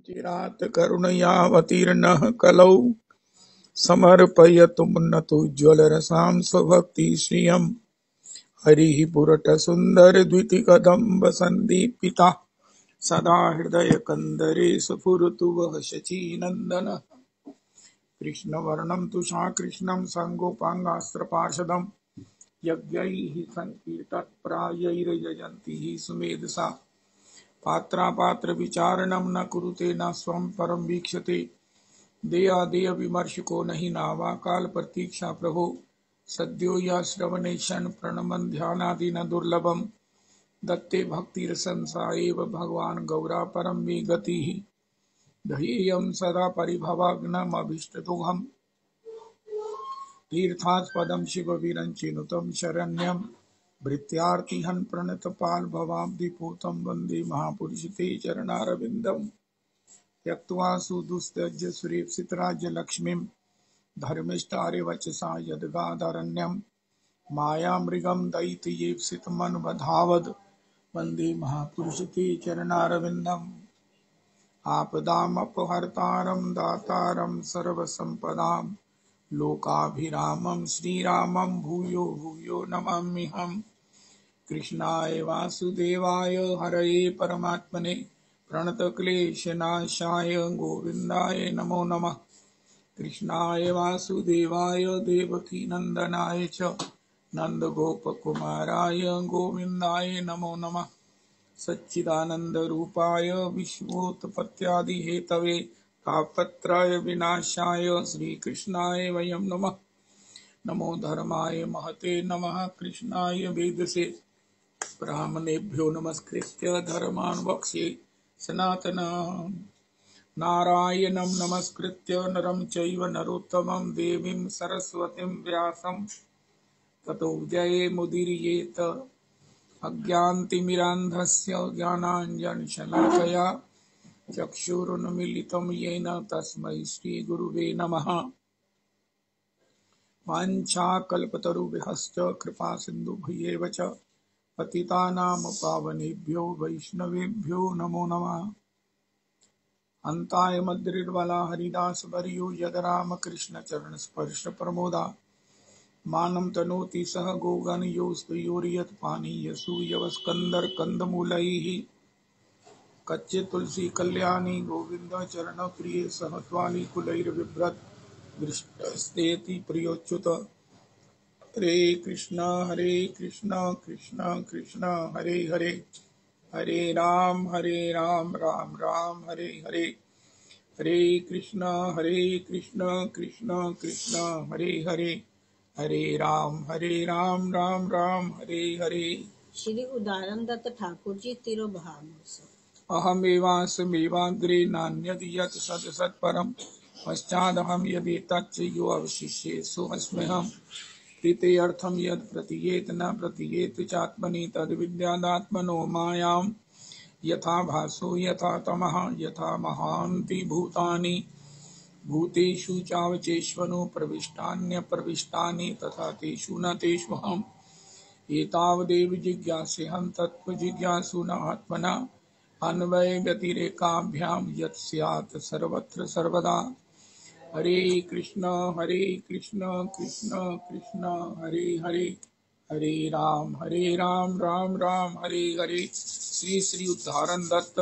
चिरात् करुणयावतीर्णः कलौ समर्पयतुमुन्नतोज्ज्वलरसां स्वभक्तिश्रियम् हरिः पुरटसुन्दरद्वितिकदम्ब सन्दीपिता सदा हृदयकन्दरे स्फुरतु वः शचीनन्दनः कृष्णवर्णं तुषाकृष्णं सङ्गोपाङ्गास्त्रपार्षदं यज्ञैः सङ्कीर्तत्प्रायैर्यजन्ति सुमेधसा पात्रापात्रविचारणं न कुरुते न स्वं परं वीक्षते देयादेय विमर्शको नहि नावा काल प्रतीक्षा प्रभो सद्यो या श्रवणेशन प्रणमन ध्यानादि न दुर्लभम दत्ते भक्तिरसंसा एव भगवान् गौरा परम मे गतिः ध्येयं सदा परिभवाग्नमभीष्टदोहम् तीर्थास्पदं शिवविरञ्चिनुतं शरण्यं भृत्यार्तिहन् प्रणतपाल भवाब्धिपूतं वन्दे महापुरुषते चरणारविन्दम् त्यक्त्वा सुदुस्त्यज्य सुरेप्सितराज्यलक्ष्मीं धर्मिष्ठारिवचसा यद्गादरण्यं मायामृगं दैत्येप्सितमनुबधावद् वन्दे महापुरुषते चरणारविन्दम् आपदामपहर्तारं दातारं सर्वसम्पदां लोकाभिरामं श्रीरामं भूयो भूयो नमाम्यहम् कृष्णाय वासुदेवाय हरये परमात्मने प्रणतक्लेशनाशाय गोविन्दाय नमो नमः कृष्णाय वासुदेवाय देवकीनन्दनाय च नन्दगोपकुमाराय गोविन्दाय नमो नमः सच्चिदानन्दरूपाय विश्वोत्पत्त्यादिहेतवे तापत्रय विनाशाय श्रीकृष्णाय वयं नमः नमो धर्माय महते नमः कृष्णाय वेदसे ब्राह्मणेभ्यो नमस्कृत्य धर्मान् वक्ष्ये सनातनम् नारायणं नमस्कृत्य नरं चैव नरोत्तमं देवीं सरस्वतीं व्यासं ततो जयमुदीरयेत अज्ञानतिमिरान्धस्य ज्ञानाञ्जनशलाकया चक्षुरुन्मीलितं येन तस्मै श्रीगुरुवे नमः वाञ्छाकल्पतरुभ्यश्च कृपासिन्धुभ्येव च पतितानां पावनेभ्यो वैष्णवेभ्यो नमो नमः अन्ताय मद्रिर्वाला हरिदास वर्यो यदरामकृष्ण चरण स्पर्श प्रमोदा मानं तनोति सह गोगन योस्तयोर्यत् पानीयसूयवस्कन्दर कंदमूलैः कच्चे तुलसी कल्याणी गोविंद चरण प्रिय सहत्वाली कुलैर्बिभ्रत दृष्टस्तेति प्रियोच्युत हरे कृष्ण कृष्ण कृष्ण हरे हरे हरे राम राम राम हरे हरे हरे कृष्ण कृष्ण कृष्ण हरे हरे हरे राम राम राम हरे हरे। श्री उदाहरण दत्त ठाकुर जी तिरुभाव अहमेवास्मेवाग्रे नान्यद् यत् सत् सत्परम् पश्चादहं यदि तच्च यो अवशिष्ये सोऽस्म्यहम् प्रीत्यर्थं यत् प्रतीयेत न प्रतीयेत चात्मनि तद्विद्यादात्मनो मायां यथा भासो यथा तमः यथा महान्ति भूतानि भूतेषु चावचेष्वनो प्रविष्टान्यप्रविष्टानि तथा तेषु न तेष्वहम् एतावदेव जिज्ञासेऽहं तत्त्वजिज्ञासुना आत्मना अन्वयव्यतिरेकाभ्यां यत् स्यात् सर्वत्र सर्वदा। हरे कृष्ण कृष्ण कृष्ण हरे हरे हरे राम राम राम हरे हरे। श्री श्री उद्धारण दत्त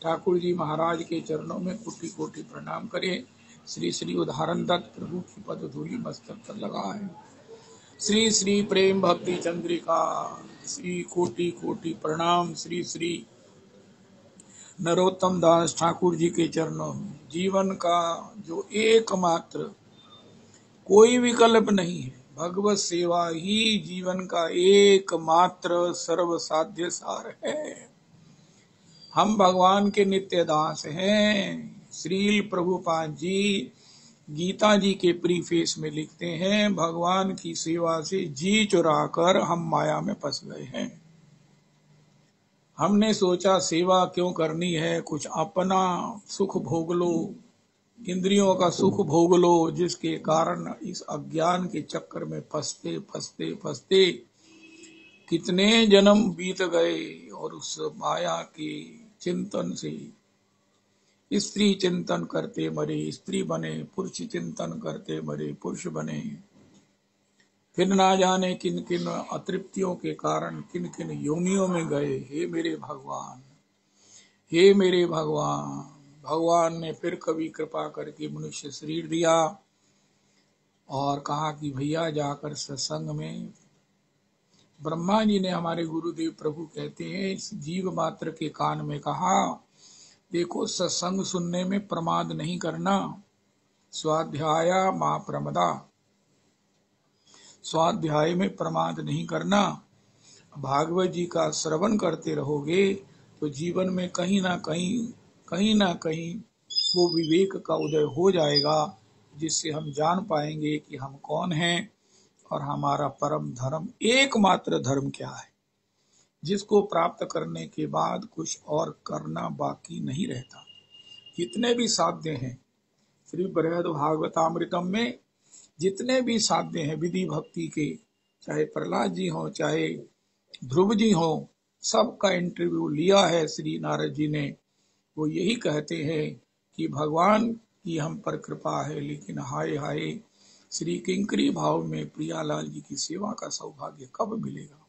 ठाकुर जी महाराज के चरणों में कोटि कोटि प्रणाम करें। श्री श्री उदाहरण दत्त प्रभु की पद धूलि मस्तक पर लगाए। श्री श्री प्रेम भक्ति चंद्रिका श्री कोटि कोटि प्रणाम। श्री श्री नरोत्तम दास ठाकुर जी के चरणों में जीवन का जो एकमात्र कोई विकल्प नहीं है, भगवत सेवा ही जीवन का एकमात्र सर्वसाध्य सार है। हम भगवान के नित्य दास हैं। श्रील प्रभुपाद जी गीता जी के प्रीफेस में लिखते हैं, भगवान की सेवा से जी चुराकर हम माया में फंस गए हैं। हमने सोचा सेवा क्यों करनी है, कुछ अपना सुख भोग लो, इंद्रियों का सुख भोग लो, जिसके कारण इस अज्ञान के चक्कर में फंसते फंसते फंसते कितने जन्म बीत गए और उस माया के चिंतन से स्त्री चिंतन करते मरे स्त्री बने, पुरुष चिंतन करते मरे पुरुष बने। फिर ना जाने किन किन अतृप्तियों के कारण किन किन योनियों में गए। हे मेरे भगवान, हे मेरे भगवान। भगवान ने फिर कभी कृपा करके मनुष्य शरीर दिया और कहा कि भैया जाकर सत्संग में। ब्रह्मा जी ने, हमारे गुरुदेव प्रभु कहते हैं, इस जीव मात्र के कान में कहा, देखो सत्संग सुनने में प्रमाद नहीं करना। स्वाध्याया मां प्रमदा, स्वाध्याय में प्रमाद नहीं करना। भागवत जी का श्रवण करते रहोगे तो जीवन में कहीं ना कहीं वो विवेक का उदय हो जाएगा, जिससे हम जान पाएंगे कि हम कौन हैं और हमारा परम धर्म, एकमात्र धर्म क्या है, जिसको प्राप्त करने के बाद कुछ और करना बाकी नहीं रहता। जितने भी साध्य हैं श्री बृहद भागवतामृतम में, जितने भी साध्य हैं विधि भक्ति के, चाहे प्रहलाद जी हो चाहे ध्रुव जी हो, सबका इंटरव्यू लिया है श्री नारद जी ने। वो यही कहते हैं कि भगवान की हम पर कृपा है, लेकिन हाय हाय श्री किंकरी भाव में प्रियालाल जी की सेवा का सौभाग्य कब मिलेगा।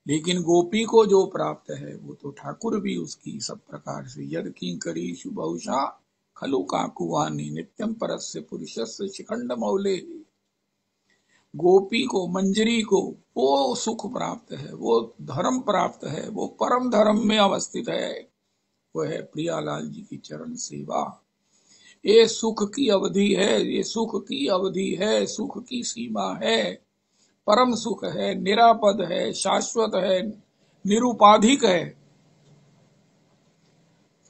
लेकिन गोपी को जो प्राप्त है वो तो ठाकुर भी उसकी सब प्रकार से। यद किंकरी शुभौषा खलु काकुवानी नित्यम परस्य पुरुषस्य शिखंड मौले। गोपी को, मंजरी को वो सुख प्राप्त है, वो धर्म प्राप्त है, वो परम धर्म में अवस्थित है, वो है प्रियालाल जी की चरण सेवा। ये सुख की अवधि है, ये सुख की अवधि है, सुख की सीमा है, परम सुख है, निरापद है, शाश्वत है, निरुपाधिक है।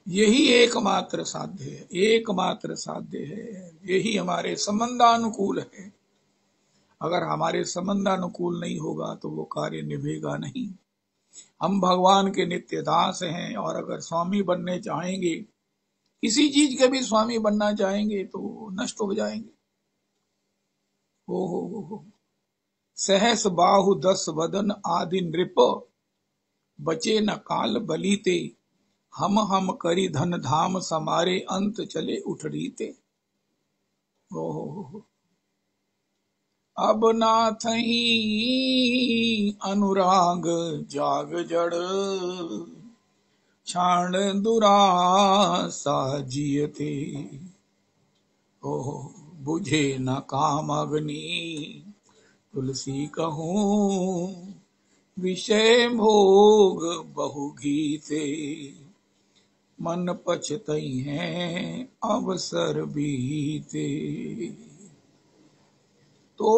यही एकमात्र साध्य है, एकमात्र साध्य है। यही हमारे संबंधानुकूल है। अगर हमारे संबंधानुकूल नहीं होगा तो वो कार्य निभेगा नहीं। हम भगवान के नित्य दास हैं, और अगर स्वामी बनने चाहेंगे, किसी चीज के भी स्वामी बनना चाहेंगे तो नष्ट हो जाएंगे। हो सहस बाहु दस वदन आदि नृप, बचे न काल बलीते, हम करी धन धाम समारे, अंत चले उठरीते। हो अब नाथही अनुराग जाग जड़, क्षाण दुरासा जियते। बुझे न काम अग्नि तुलसी कहूं, विषय भोग बहु गीते। मन पछतई हैं अवसर बीते। तो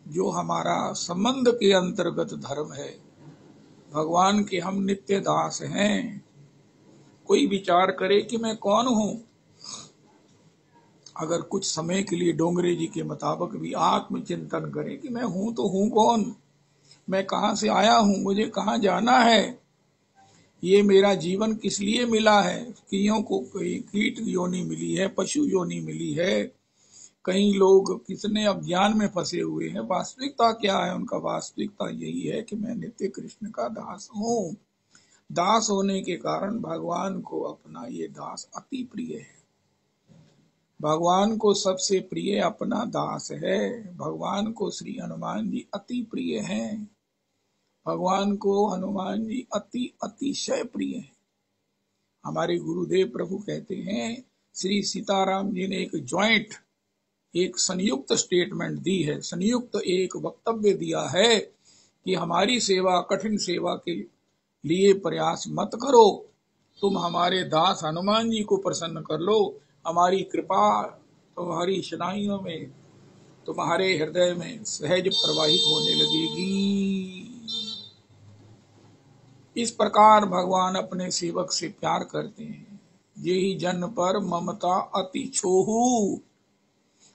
जो हमारा संबंध के अंतर्गत धर्म है, भगवान के हम नित्य दास हैं। कोई विचार करे कि मैं कौन हूं, अगर कुछ समय के लिए डोंगरे जी के मुताबिक भी आत्मचिंतन करे कि मैं हूं तो हूं कौन, मैं कहां से आया हूं, मुझे कहां जाना है, ये मेरा जीवन किस लिए मिला है। कईयों को कोई कीट योनि मिली है, पशु योनि मिली है, कई लोग कितने अज्ञान में फंसे हुए हैं। वास्तविकता क्या है उनका? वास्तविकता यही है कि मैं नित्य कृष्ण का दास हूं। दास होने के कारण भगवान को अपना ये दास अति प्रिय है। भगवान को सबसे प्रिय अपना दास है। भगवान को श्री हनुमान जी अति प्रिय हैं। भगवान को हनुमान जी अतिशय प्रिय हैं। हमारे गुरुदेव प्रभु कहते हैं, श्री सीताराम जी ने एक संयुक्त स्टेटमेंट दी है, संयुक्त एक वक्तव्य दिया है कि हमारी सेवा, कठिन सेवा के लिए प्रयास मत करो, तुम हमारे दास हनुमान जी को प्रसन्न कर लो। हमारी कृपा तुम्हारी शनाइयों में, तुम्हारे हृदय में सहज प्रवाहित होने लगेगी। इस प्रकार भगवान अपने सेवक से प्यार करते हैं। जेहि जन पर ममता अति छोहू,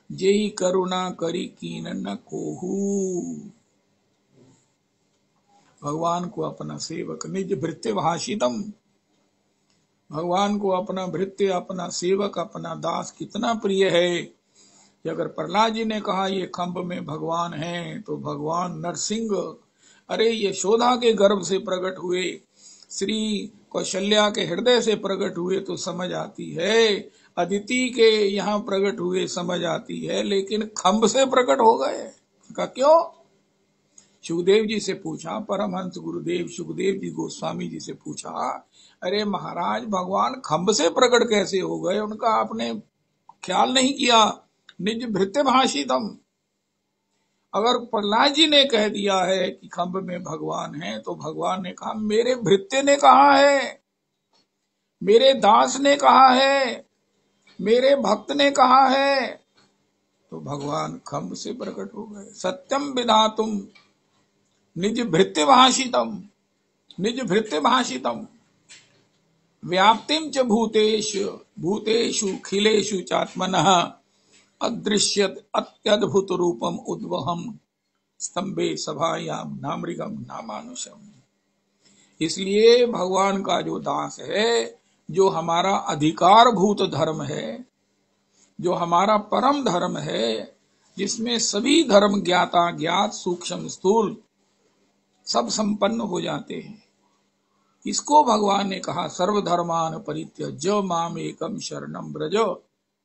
जेहि करुणा करी कीन न कोहू। भगवान को अपना सेवक, निज भृत्य भाषितम, भगवान को अपना भृत्य, अपना सेवक, अपना दास कितना प्रिय है कि अगर प्रहलाद जी ने कहा ये खंभ में भगवान है, तो भगवान नरसिंह, अरे यशोदा के गर्भ से प्रकट हुए श्री कौशल्या के हृदय से प्रकट हुए तो समझ आती है, अदिति के यहाँ प्रकट हुए समझ आती है, लेकिन खम्भ से प्रकट हो गए। उनका क्यों? सुखदेव जी से पूछा, परमहंस गुरुदेव सुखदेव जी गोस्वामी जी से पूछा, अरे महाराज भगवान खम्भ से प्रकट कैसे हो गए? उनका आपने ख्याल नहीं किया। निज भृत्य भाषितम, अगर प्रहलाद जी ने कह दिया है कि खम्भ में भगवान है, तो भगवान ने कहा मेरे भृत्य ने कहा है, मेरे दास ने कहा है, मेरे भक्त ने कहा है, तो भगवान खम्भ से प्रकट हो गए। सत्यम विधातुम निज भृत्य भाषितम, निज भृत्य भाषितम व्याप्तिम च भूतेषु भूतेषु खिलेषु चात्मनः अदृश्यत अत्यद्भुत रूपम उद्वहम स्तंभे सभायाम नामृगम नामानुषम। इसलिए भगवान का जो दास है, जो हमारा अधिकारभूत धर्म है, जो हमारा परम धर्म है, जिसमें सभी धर्म ज्ञाता ज्ञात सूक्ष्म स्थूल सब संपन्न हो जाते हैं, इसको भगवान ने कहा सर्वधर्मान परित्यज्य माम एकम शरणम व्रज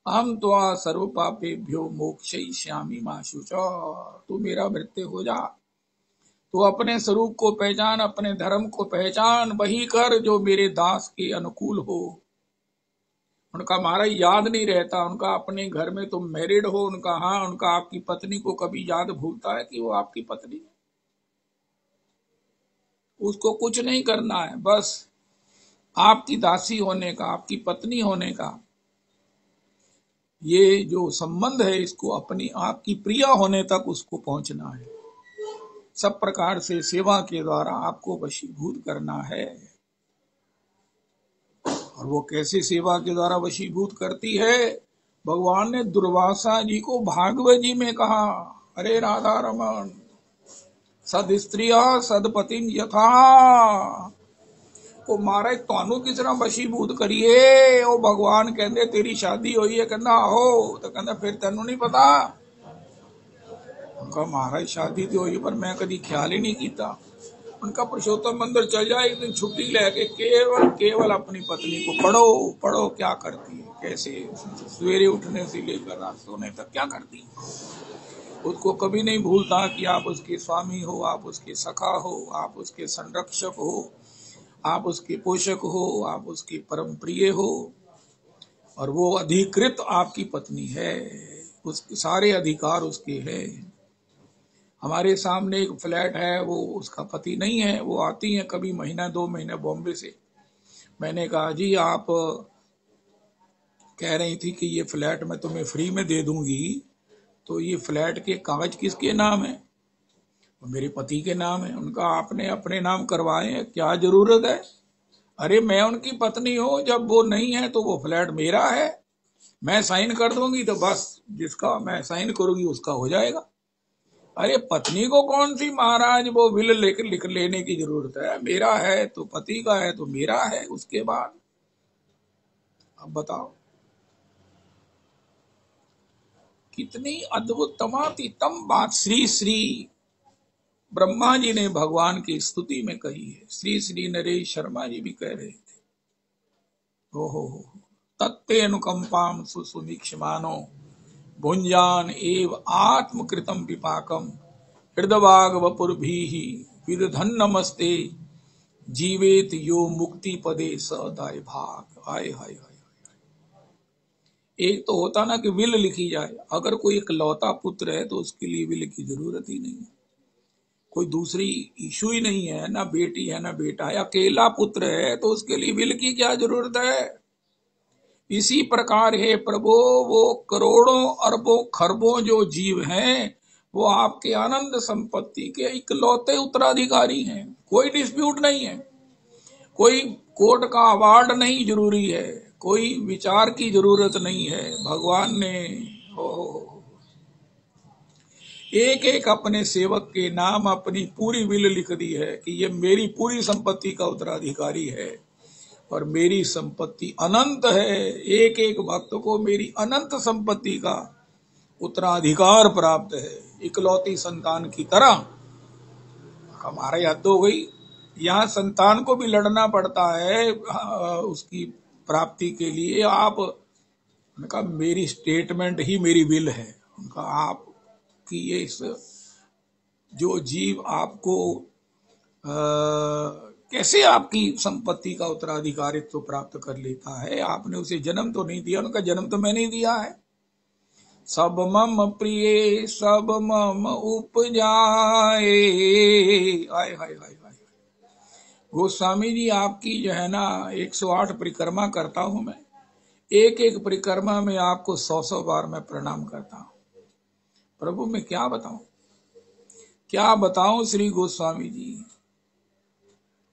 अहम त्वा सर्व पापेभ्यो मोक्षयिष्यामि मा शुचा। तू मेरा भृत्य हो जा, तू अपने स्वरूप को पहचान, अपने धर्म को पहचान, वही कर जो मेरे दास के अनुकूल हो। उनका हमारा याद नहीं रहता, उनका अपने घर में तुम मैरिड हो, उनका हाँ, उनका आपकी पत्नी को कभी याद भूलता है कि वो आपकी पत्नी है? उसको कुछ नहीं करना है, बस आपकी दासी होने का, आपकी पत्नी होने का ये जो संबंध है, इसको अपनी आपकी प्रिया होने तक उसको पहुंचना है। सब प्रकार से सेवा के द्वारा आपको वशीभूत करना है। और वो कैसे सेवा के द्वारा वशीभूत करती है? भगवान ने दुर्वासा जी को भागवत जी में कहा, अरे राधा रमन सद स्त्रिया सदपतिन यथा, वो महाराज ਤੁਹਾਨੂੰ किस तरह वशीभूत करिए। वो भगवान कहते तेरी शादी हुई है, कहना आहो, तो कहना फिर तेनू नहीं पता। उनका महाराज शादी तो हुई पर मैं कभी ख्याल ही नहीं किया। उनका पुरुषोत्तम मंदिर चल जाए, एक दिन छुट्टी लेके केवल केवल अपनी पत्नी को पढ़ो पढ़ो, क्या करती है, कैसे सवेरे उठने से लेकर रात सोने तक क्या करती है। उसको कभी नहीं भूलता कि आप उसके स्वामी हो, आप उसके सखा हो, आप उसके संरक्षक हो, आप उसके पोषक हो, आप उसके परम प्रिय हो, और वो अधिकृत आपकी पत्नी है, उसके सारे अधिकार उसके हैं। हमारे सामने एक फ्लैट है, वो उसका पति नहीं है, वो आती है कभी महीना 2 महीने बॉम्बे से। मैंने कहा जी आप कह रही थी कि ये फ्लैट मैं तुम्हें फ्री में दे दूंगी, तो ये फ्लैट के कागज किसके नाम है? मेरे पति के नाम है। उनका आपने अपने नाम करवाए, क्या जरूरत है? अरे मैं उनकी पत्नी हूं, जब वो नहीं है तो वो फ्लैट मेरा है, मैं साइन कर दूंगी तो बस जिसका मैं साइन करूंगी उसका हो जाएगा। अरे पत्नी को कौन सी महाराज वो बिल लिख लेने की जरूरत है? मेरा है तो पति का है तो मेरा है। उसके बाद अब बताओ कितनी अद्भुततम बात श्री श्री ब्रह्मा जी ने भगवान की स्तुति में कही है। श्री श्री नरेश शर्मा जी भी कह रहे थे, ओहो तत्ते अनुकंपाम सुसुमीक्षमानो भुंजान एव आत्मकृतम विपाकम हृदवाग वपुर्भीहि विदधन नमस्ते जीवेत यो मुक्ति पदे सदाय भाग। आय हाय हाय। एक तो होता ना कि विल लिखी जाए, अगर कोई इकलौता पुत्र है तो उसके लिए विल की जरूरत ही नहीं है, कोई दूसरी इशू ही नहीं है, ना बेटी है ना बेटा है, अकेला पुत्र है तो उसके लिए विल की क्या जरूरत है। इसी प्रकार है प्रभु, वो करोड़ों अरबों खरबों जो जीव हैं वो आपके आनंद संपत्ति के इकलौते उत्तराधिकारी हैं। कोई डिस्प्यूट नहीं है, कोई कोर्ट का अवार्ड नहीं जरूरी है, कोई विचार की जरूरत नहीं है। भगवान ने एक एक अपने सेवक के नाम अपनी पूरी विल लिख दी है कि ये मेरी पूरी संपत्ति का उत्तराधिकारी है और मेरी संपत्ति अनंत है। एक एक भक्त को मेरी अनंत संपत्ति का उत्तराधिकार प्राप्त है, इकलौती संतान की तरह। हमारे हद हो गई, यहाँ संतान को भी लड़ना पड़ता है उसकी प्राप्ति के लिए। आप उनका मेरी स्टेटमेंट ही मेरी विल है। उनका आप कि ये इस जो जीव आपको कैसे आपकी संपत्ति का उत्तराधिकारित्व तो प्राप्त कर लेता है। आपने उसे जन्म तो नहीं दिया, उनका जन्म तो मैंने ही दिया है। सब मम प्रिय सब मम उपजाए। आय हाय हाय हाय। गोस्वामी जी आपकी जो है ना 108 परिक्रमा करता हूं मैं, एक एक परिक्रमा में आपको 100 बार मैं प्रणाम करता हूं। प्रभु मैं क्या बताऊं श्री गोस्वामी जी।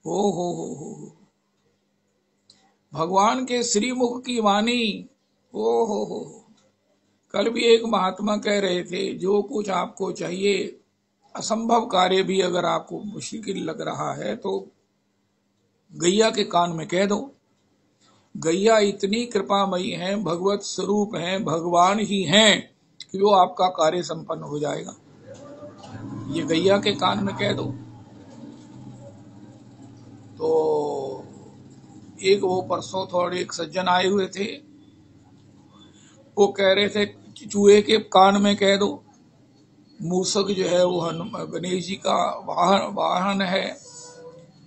हो भगवान के श्रीमुख की वाणी। हो कल भी एक महात्मा कह रहे थे जो कुछ आपको चाहिए, असंभव कार्य भी अगर आपको मुश्किल लग रहा है तो गैया के कान में कह दो। गैया इतनी कृपामयी है, भगवत स्वरूप है, भगवान ही हैं कि वो आपका कार्य संपन्न हो जाएगा। ये गैया के कान में कह दो। तो एक वो परसों थोड़े एक सज्जन आए हुए थे, वो कह रहे थे चूहे के कान में कह दो। मूसक जो है वो गणेश जी का वाहन है।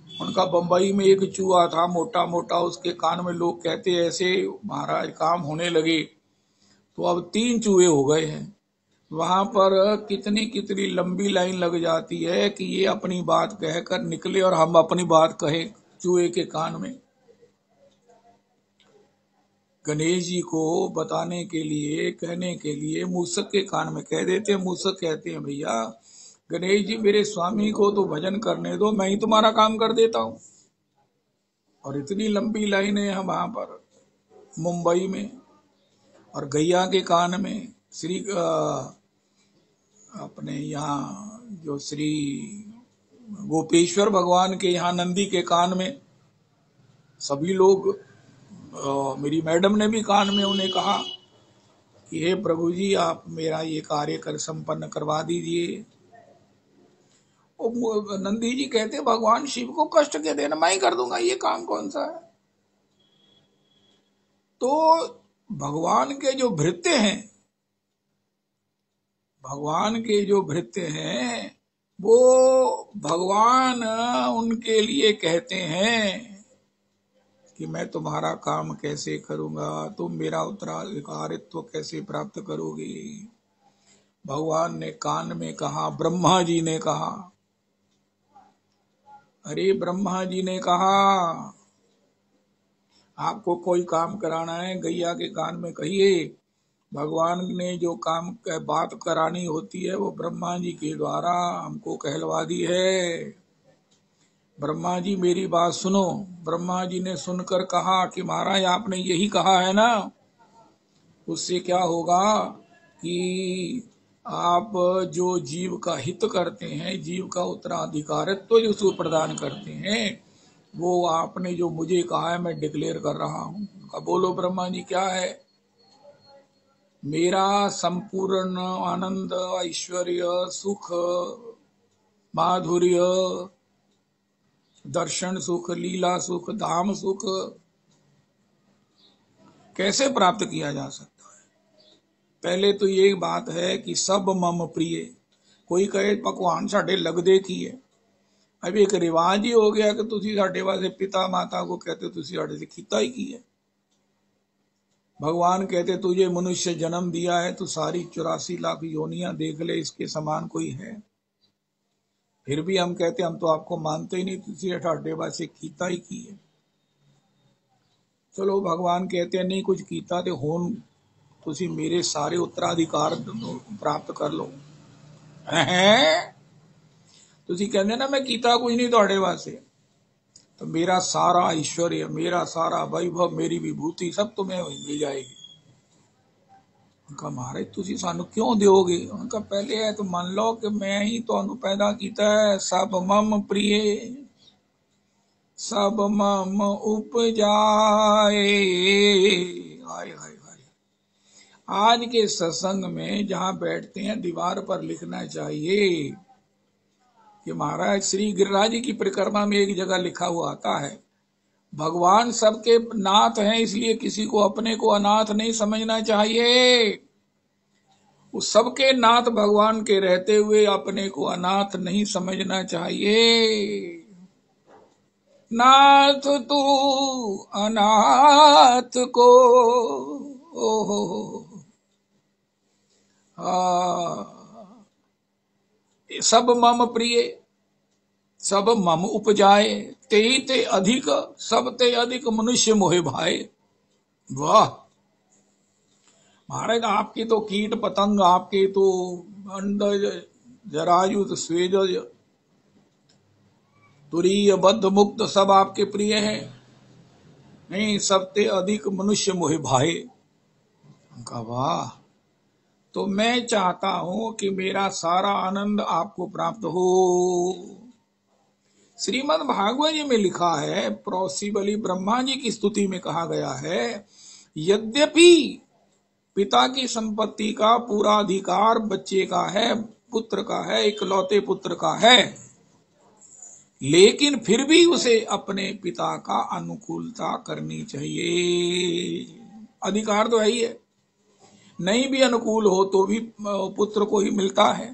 उनका बंबई में एक चूहा था मोटा मोटा, उसके कान में लोग कहते ऐसे महाराज काम होने लगे। तो अब 3 चूहे हो गए हैं। वहां पर कितनी कितनी लंबी लाइन लग जाती है कि ये अपनी बात कहकर निकले और हम अपनी बात कहें चूहे के कान में। गणेश जी को बताने के लिए, कहने के लिए मूसक के कान में कह देते हैं। मूसक कहते हैं भैया गणेश जी मेरे स्वामी को तो भजन करने दो, मैं ही तुम्हारा काम कर देता हूं। और इतनी लंबी लाइनें हैं वहां पर मुंबई में। और गैया के कान में श्री अपने यहाँ जो श्री गोपेश्वर भगवान के यहाँ नंदी के कान में सभी लोग, मेरी मैडम ने भी कान में उन्हें कहा कि हे प्रभु जी आप मेरा ये कार्य कर संपन्न करवा दीजिए। नंदी जी कहते भगवान शिव को कष्ट के देना, मैं ही कर दूंगा, ये काम कौन सा है। तो भगवान के जो भृत्य हैं, भगवान के जो भृत्य हैं वो भगवान उनके लिए कहते हैं कि मैं तुम्हारा काम कैसे करूंगा, तुम मेरा उत्तराधिकारित्व कैसे प्राप्त करोगे। भगवान ने कान में कहा, ब्रह्मा जी ने कहा, अरे ब्रह्मा जी ने कहा आपको कोई काम कराना है गैया के कान में कहिए। भगवान ने जो काम बात करानी होती है वो ब्रह्मा जी के द्वारा हमको कहलवा दी है। ब्रह्मा जी मेरी बात सुनो। ब्रह्मा जी ने सुनकर कहा कि महाराज आपने यही कहा है ना, उससे क्या होगा कि आप जो जीव का हित करते हैं, जीव का उत्तराधिकारित्व जो उसको प्रदान करते हैं, वो आपने जो मुझे कहा है मैं डिक्लेयर कर रहा हूं। बोलो ब्रह्मा जी क्या है। मेरा संपूर्ण आनंद, ऐश्वर्य, सुख, माधुर्य, दर्शन सुख, लीला सुख, धाम सुख कैसे प्राप्त किया जा सकता है। पहले तो ये बात है कि सब मम प्रिय। कोई कहे पकवान साढ़े लगदे की है। अब एक रिवाज ही हो गया कि तुसी साढ़े वास्ते पिता माता को कहते तुसी साढ़े से खीता ही की है। भगवान कहते तुझे मनुष्य जन्म दिया है, तू सारी 84 लाख योनियां देख ले, इसके समान कोई है। फिर भी हम कहते हम तो आपको मानते ही नहीं, तुसी साढ़े वास्ते खीता ही की है। चलो भगवान कहते हैं नहीं कुछ कीता ते होन तुसी मेरे सारे उत्तराधिकार प्राप्त कर लो। तुसी कहते ना मैं कीता कुछ नहीं तुहाडे वास्ते, तो मेरा सारा ऐश्वर्य, मेरा सारा वैभव, मेरी विभूति सब तुम्हें मिल जाएगी। उनका महाराज तुसी सानू क्यों दोगे। उनका पहले है तो मान लो कि मैं ही तुहानू पैदा कीता है। सब मम प्रिय सब मम उपजाए। हाय हाय हाय। आज के सत्संग में जहां बैठते हैं दीवार पर लिखना चाहिए ये महाराज श्री गिरिराज जी की परिक्रमा में एक जगह लिखा हुआ आता है, भगवान सबके नाथ हैं, इसलिए किसी को अपने को अनाथ नहीं समझना चाहिए। उस सबके नाथ भगवान के रहते हुए अपने को अनाथ नहीं समझना चाहिए। नाथ तू अनाथ को ओहो सब मम प्रिय सब मम उपजाए, तेई ते अधिक सब ते अधिक मनुष्य मोहे भाए। वाह महाराज, आपके तो कीट पतंग, आपके तो अंडज जरायुध स्वेजज तुरीय बद्ध मुक्त सब आपके प्रिय हैं, नहीं सबते अधिक मनुष्य मोहे भाए। उनका वाह, तो मैं चाहता हूं कि मेरा सारा आनंद आपको प्राप्त हो। श्रीमद् भागवत जी में लिखा है, प्रोसी बलि ब्रह्मा जी की स्तुति में कहा गया है, यद्यपि पिता की संपत्ति का पूरा अधिकार बच्चे का है, पुत्र का है, इकलौते पुत्र का है, लेकिन फिर भी उसे अपने पिता का अनुकूलता करनी चाहिए। अधिकार तो है ही है, नहीं भी अनुकूल हो तो भी पुत्र को ही मिलता है,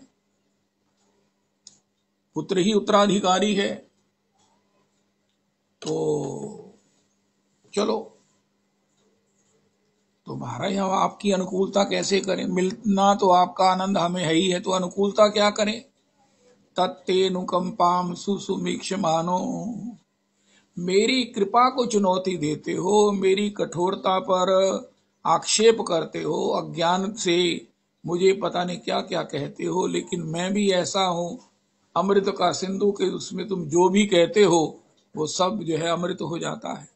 पुत्र ही उत्तराधिकारी है। तो चलो, तो महाराज हम आपकी अनुकूलता कैसे करें? मिलना तो आपका आनंद हमें है ही है, तो अनुकूलता क्या करें? तत्ते नुकंपाम सुसुमीक्ष मानो, मेरी कृपा को चुनौती देते हो, मेरी कठोरता पर आक्षेप करते हो, अज्ञान से मुझे पता नहीं क्या क्या कहते हो, लेकिन मैं भी ऐसा हूं अमृत का सिंधु के, उसमें तुम जो भी कहते हो वो सब जो है अमृत हो जाता है।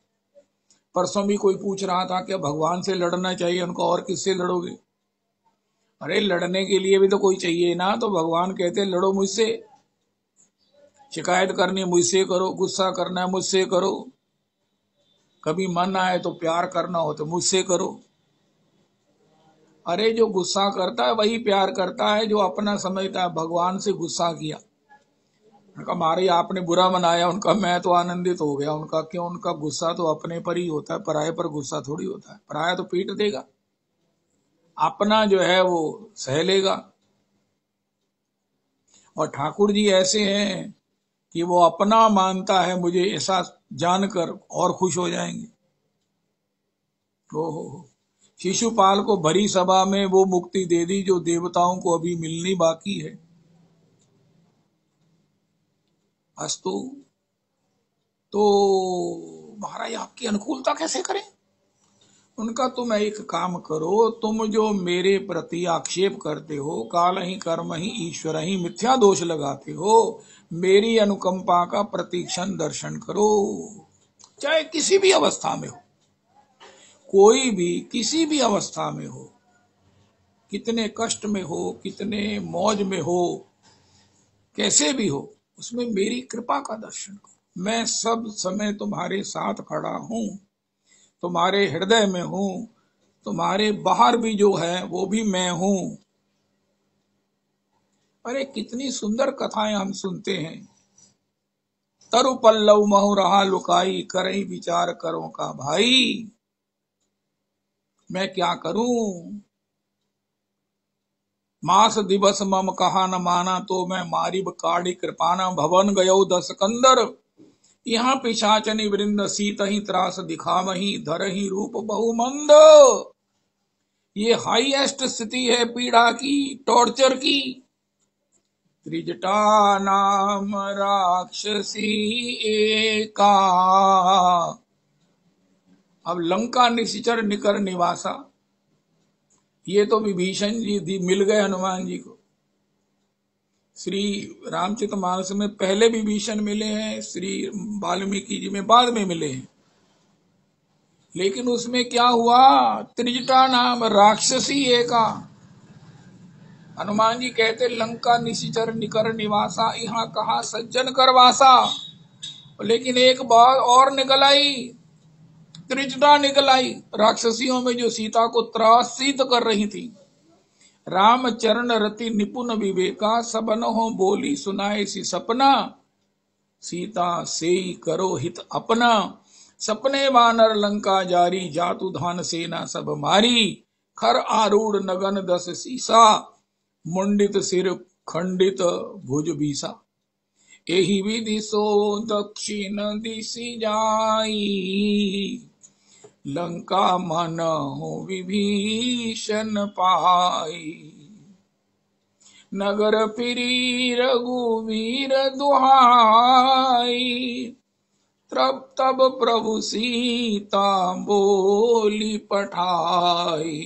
परसों भी कोई पूछ रहा था कि भगवान से लड़ना चाहिए, उनको और किससे लड़ोगे? अरे लड़ने के लिए भी तो कोई चाहिए ना, तो भगवान कहते लड़ो मुझसे, शिकायत करनी मुझसे करो, गुस्सा करना है मुझसे करो, कभी मन आए तो प्यार करना हो तो मुझसे करो। अरे जो गुस्सा करता है वही प्यार करता है, जो अपना समझता है। भगवान से गुस्सा किया, उनका मारे आपने बुरा मनाया उनका, मैं तो आनंदित हो गया उनका। क्यों? उनका गुस्सा तो अपने पर ही होता है, पराये पर गुस्सा थोड़ी होता है। पराया तो पीट देगा, अपना जो है वो सह लेगा। और ठाकुर जी ऐसे हैं कि वो अपना मानता है मुझे, ऐसा जानकर और खुश हो जाएंगे। ओहो, शिशुपाल को भरी सभा में वो मुक्ति दे दी जो देवताओं को अभी मिलनी बाकी है। अस्तु, तो महाराज आपकी अनुकूलता कैसे करें? उनका तुम एक काम करो, तुम जो मेरे प्रति आक्षेप करते हो, काल ही कर्म ही ईश्वर ही मिथ्या दोष लगाते हो, मेरी अनुकंपा का प्रतीक्षण दर्शन करो। चाहे किसी भी अवस्था में हो, कोई भी किसी भी अवस्था में हो, कितने कष्ट में हो, कितने मौज में हो, कैसे भी हो, उसमें मेरी कृपा का दर्शन करो। मैं सब समय तुम्हारे साथ खड़ा हूं, तुम्हारे हृदय में हूं, तुम्हारे बाहर भी जो है वो भी मैं हूं। अरे कितनी सुंदर कथाएं हम सुनते हैं। तरु पल्लव महु रहा लुकाई, करई विचार करो का भाई। मैं क्या करूं? मास दिवस मम कहा न माना, तो मैं मारिब काढ़ी कृपाना, भवन गयो दस कंदर, यहाँ पिशाचनी वृंद सीत ही त्रास दिखावही, धर ही रूप बहुमंद। ये हाईएस्ट स्थिति है पीड़ा की, टॉर्चर की। त्रिजटा नाम राक्षसी एका, अब लंका निशिचर निकर निवासा। ये तो विभीषण जी मिल गए हनुमान जी को। श्री रामचरितमानस में पहले विभीषण मिले हैं, श्री वाल्मीकि जी में बाद में मिले हैं। लेकिन उसमें क्या हुआ? त्रिजटा नाम राक्षसी एका। हनुमान जी कहते लंका निशिचर निकर निवासा, यहाँ कहा सज्जन कर वासा। लेकिन एक बात और निकल आई, त्रिजटा निकल आई, राक्षसियों में जो सीता को त्रासित कर रही थी। राम चरण रति निपुण विवेका, सबनो हो बोली सुनाए सी सपना, सीता सेई करो हित अपना, सपने वानर लंका जारी, जातु धान सेना सब मारी, खर आरूढ़ नगन दस सीसा, मुंडित सिर खंडित भुज बीसा, एहि विधि सो दक्षिण दिशि जाई, लंका मनहु विभीषण पाई, नगर फिरी रघुवीर दुहाई, तब प्रभु सीता बोली पठाई,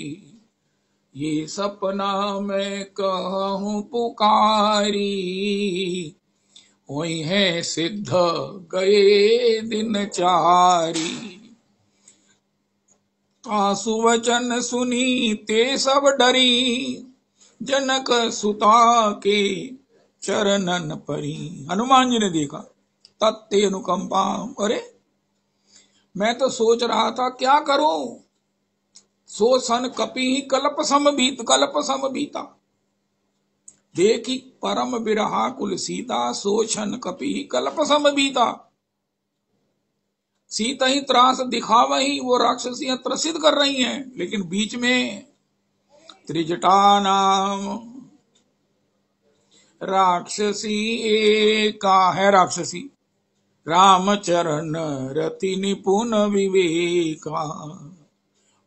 ये सपना मैं कहूँ पुकारी, होई है सिद्ध गए दिन चारी, तासु वचन सुनी ते सब डरी, जनक सुता के चरणन परी। हनुमान जी ने देखा, तत्ते अनुकंपा, अरे मैं तो सोच रहा था क्या करूं, सो सन कपि कल्प सम बीता, देखी परम बिरहा कुल सीता, सो सन कपि कल्प सम बीता, सीता ही त्रास दिखावही, वो राक्षसियां त्रसित कर रही हैं, लेकिन बीच में त्रिजटा नाम राक्षसी एका है, राक्षसी रामचरण रति निपुण विवेका,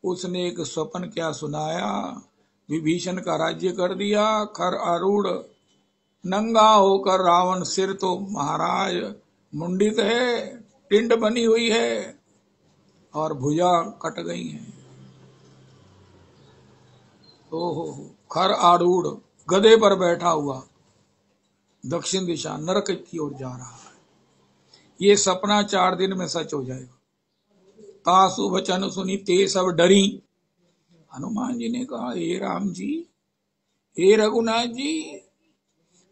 उसने एक स्वप्न क्या सुनाया, विभीषण का राज्य कर दिया, खर आरूढ़ नंगा होकर रावण, सिर तो महाराज मुंडित है, टिंड बनी हुई है और भुजा कट गई है। ओहो, खर आरूढ़ गधे पर बैठा हुआ दक्षिण दिशा नरक की ओर जा रहा है। ये सपना 4 दिन में सच हो जाएगा। तासु वचन सुनी ते सब डरी, हनुमान जी ने कहा, हे राम जी, हे रघुनाथ जी,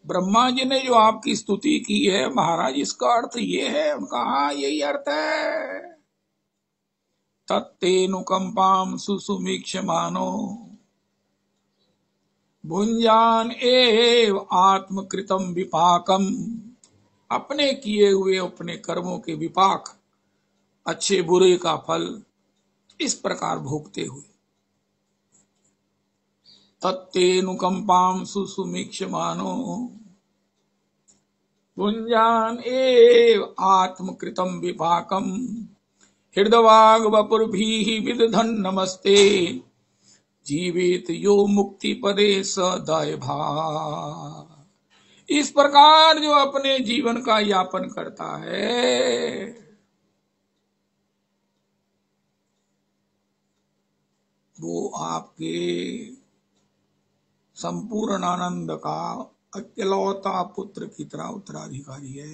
ब्रह्मा जी ने जो आपकी स्तुति की है महाराज, इसका अर्थ ये है? उनका हाँ यही अर्थ है। तत्तेनुकंपाम सुसुमीक्षमानो, भुंजान एव आत्मकृतम विपाकम, अपने किए हुए अपने कर्मों के विपाक, अच्छे बुरे का फल इस प्रकार भोगते हुए, तत्तेनुकंपाम सुसुमीक्षमानो, भुंजान एव आत्मकृतम विपाकम, हृदवाग वपुर्भिः विदधन् नमस्ते, जीवित यो मुक्ति पदे सदाय भा। इस प्रकार जो अपने जीवन का यापन करता है, वो आपके संपूर्ण आनंद का अकेलौता पुत्र की तरह उत्तराधिकारी है।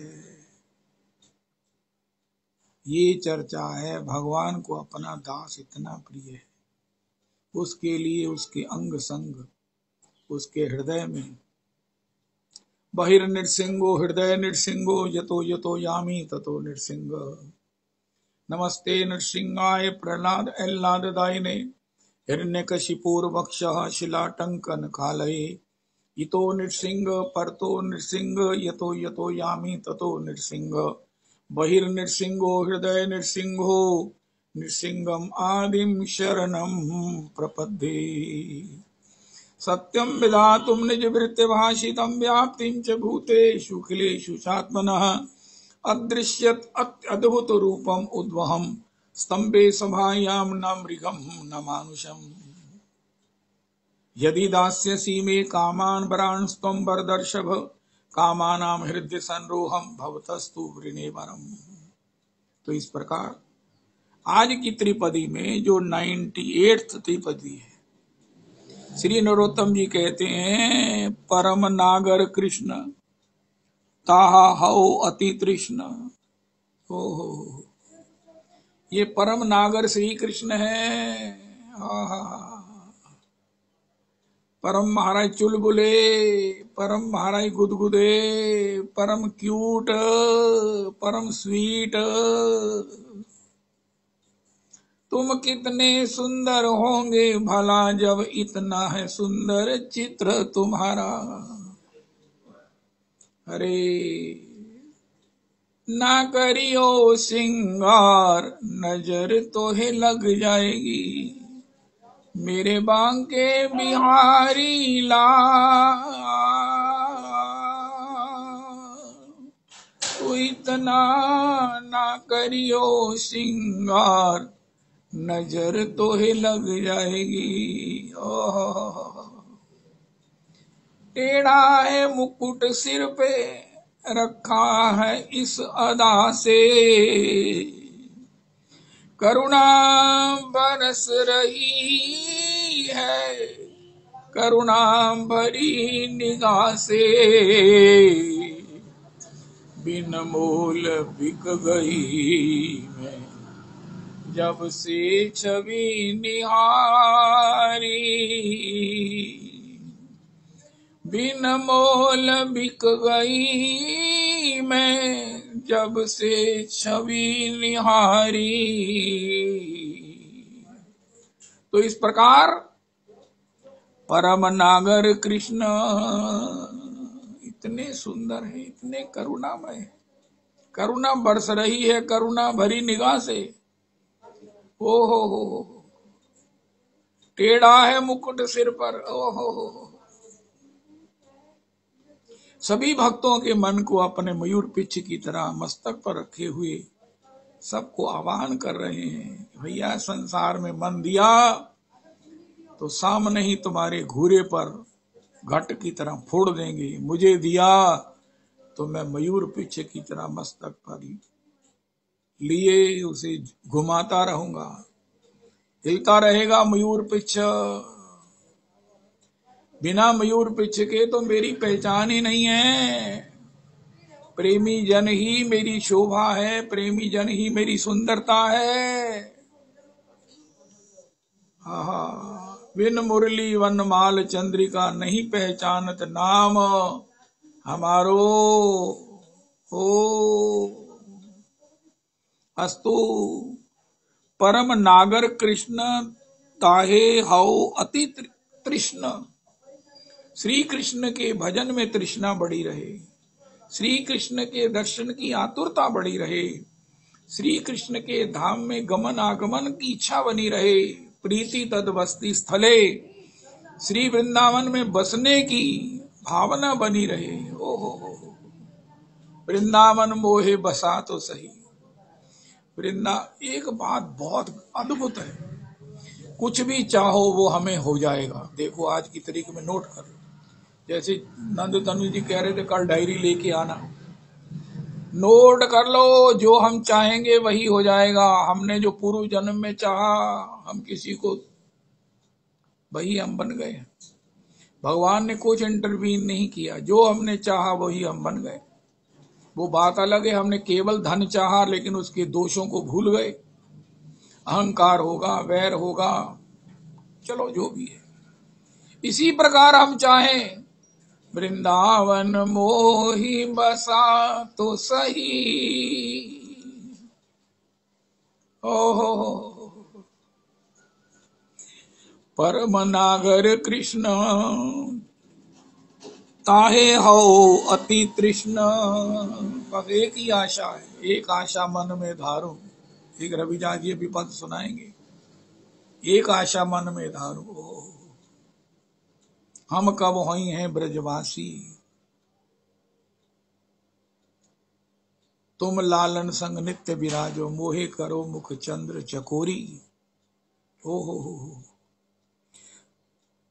ये चर्चा है, भगवान को अपना दास इतना प्रिय है, उसके लिए उसके अंग संग, उसके हृदय में, बहिर्नृसिंहो हृदय नृसिंहो, यतो यतो यामी ततो नृसिंह, नमस्ते नृसिंहाय प्रहलाद एह्लाददायिने, हिरण्यकशिपुर्वक्षः शिलाटंकन कालये, इतो नृसिंह परतो नृसिंह, यतो यतो यामी ततो नृसिंह, बहिर्नृसिंहो हृदय नृसिंहो, नृसिंहम आदिम शरणम प्रपद्ये, सत्यम विधातुम निज वृत्ति भाषितम, व्याप्तिं च भूतेषु खिलेषु चात्मनः, अदृश्यत अद्भुत रूपम उद्वहम, स्तंभे सभायाम न मृगम न मानुषम, यदि दास्यसि मे कामान वरांस्त्वं वरदर्शभ, कामानाम हृदय संरोहम भवतस्तु वृणेवरम। तो इस प्रकार आज की त्रिपदी में जो 98th त्रिपदी है, श्री नरोत्तम जी कहते हैं, परम नागर कृष्ण ताहा हौ अति तृष्ण। ओहो, ये परम नागर श्री कृष्ण है। परम महाराज चुलबुले, परम महाराज गुदगुदे, परम क्यूट, परम स्वीट, तुम कितने सुंदर होंगे भला जब इतना है सुंदर चित्र तुम्हारा। अरे ना करियो सिंगार नजर तो है लग जाएगी, मेरे बांके बिहारी लाल। तो इतना ना करियो सिंगार नजर तो है लग जाएगी। ओह टेढ़ा है मुकुट सिर पे रखा है इस अदा से, करुणा बरस रही है करुणा भरी निगाह से। बिन मोल बिक गई मैं जब से छवि निहारी, बिन मोल बिक गई मैं जब से छवि निहारी। तो इस प्रकार परम नागर कृष्ण इतने सुंदर है, इतने करुणामय, करुणा बरस रही है करुणा भरी निगाह से। ओ हो टेढ़ा है मुकुट सिर पर। ओ हो सभी भक्तों के मन को अपने मयूर पिच्छ की तरह मस्तक पर रखे हुए सबको आह्वान कर रहे हैं, भैया संसार में मन दिया तो सामने ही तुम्हारे घूरे पर घट की तरह फोड़ देंगे, मुझे दिया तो मैं मयूर पिच्छ की तरह मस्तक पर लिए उसे घुमाता रहूंगा, हिलता रहेगा मयूर पिच्छ। बिना मयूर पिच्छ के तो मेरी पहचान ही नहीं है। प्रेमी जन ही मेरी शोभा है, प्रेमी जन ही मेरी सुंदरता है। आहा बिन मुरली वनमाल चंद्रिका नहीं पहचानत नाम हमारो। ओ अस्तु परम नागर कृष्ण ताहे हौ अति तृष्ण। श्री कृष्ण के भजन में तृष्णा बढ़ी रहे, श्री कृष्ण के दर्शन की आतुरता बढ़ी रहे, श्री कृष्ण के धाम में गमन आगमन की इच्छा बनी रहे। प्रीति तद बस्ती स्थले, श्री वृंदावन में बसने की भावना बनी रहे। ओहो वृंदावन मोहे बसा तो सही। एक बात बहुत अद्भुत है, कुछ भी चाहो वो हमें हो जाएगा। देखो आज की तारीख में नोट कर, जैसे नंद तनु जी कह रहे थे कल डायरी लेके आना, नोट कर लो जो हम चाहेंगे वही हो जाएगा। हमने जो पूर्व जन्म में चाहा हम किसी को वही हम बन गए। भगवान ने कुछ इंटरवीन नहीं किया, जो हमने चाहा वही हम बन गए। वो बात अलग है हमने केवल धन चाहा लेकिन उसके दोषों को भूल गए, अहंकार होगा, वैर होगा, चलो जो भी है। इसी प्रकार हम चाहें वृंदावन मोहि बसा तो सही। ओहो परम नागर कृष्ण ताहे हौ अति तृष्ण। बस एक ही आशा है, एक आशा मन में धारो। एक रविदास जी भी पद सुनाएंगे, एक आशा मन में धारो, हम कब होई हैं ब्रजवासी, तुम लालन संग नित्य विराजो, मोहे करो मुख चंद्र चकोरी। ओहो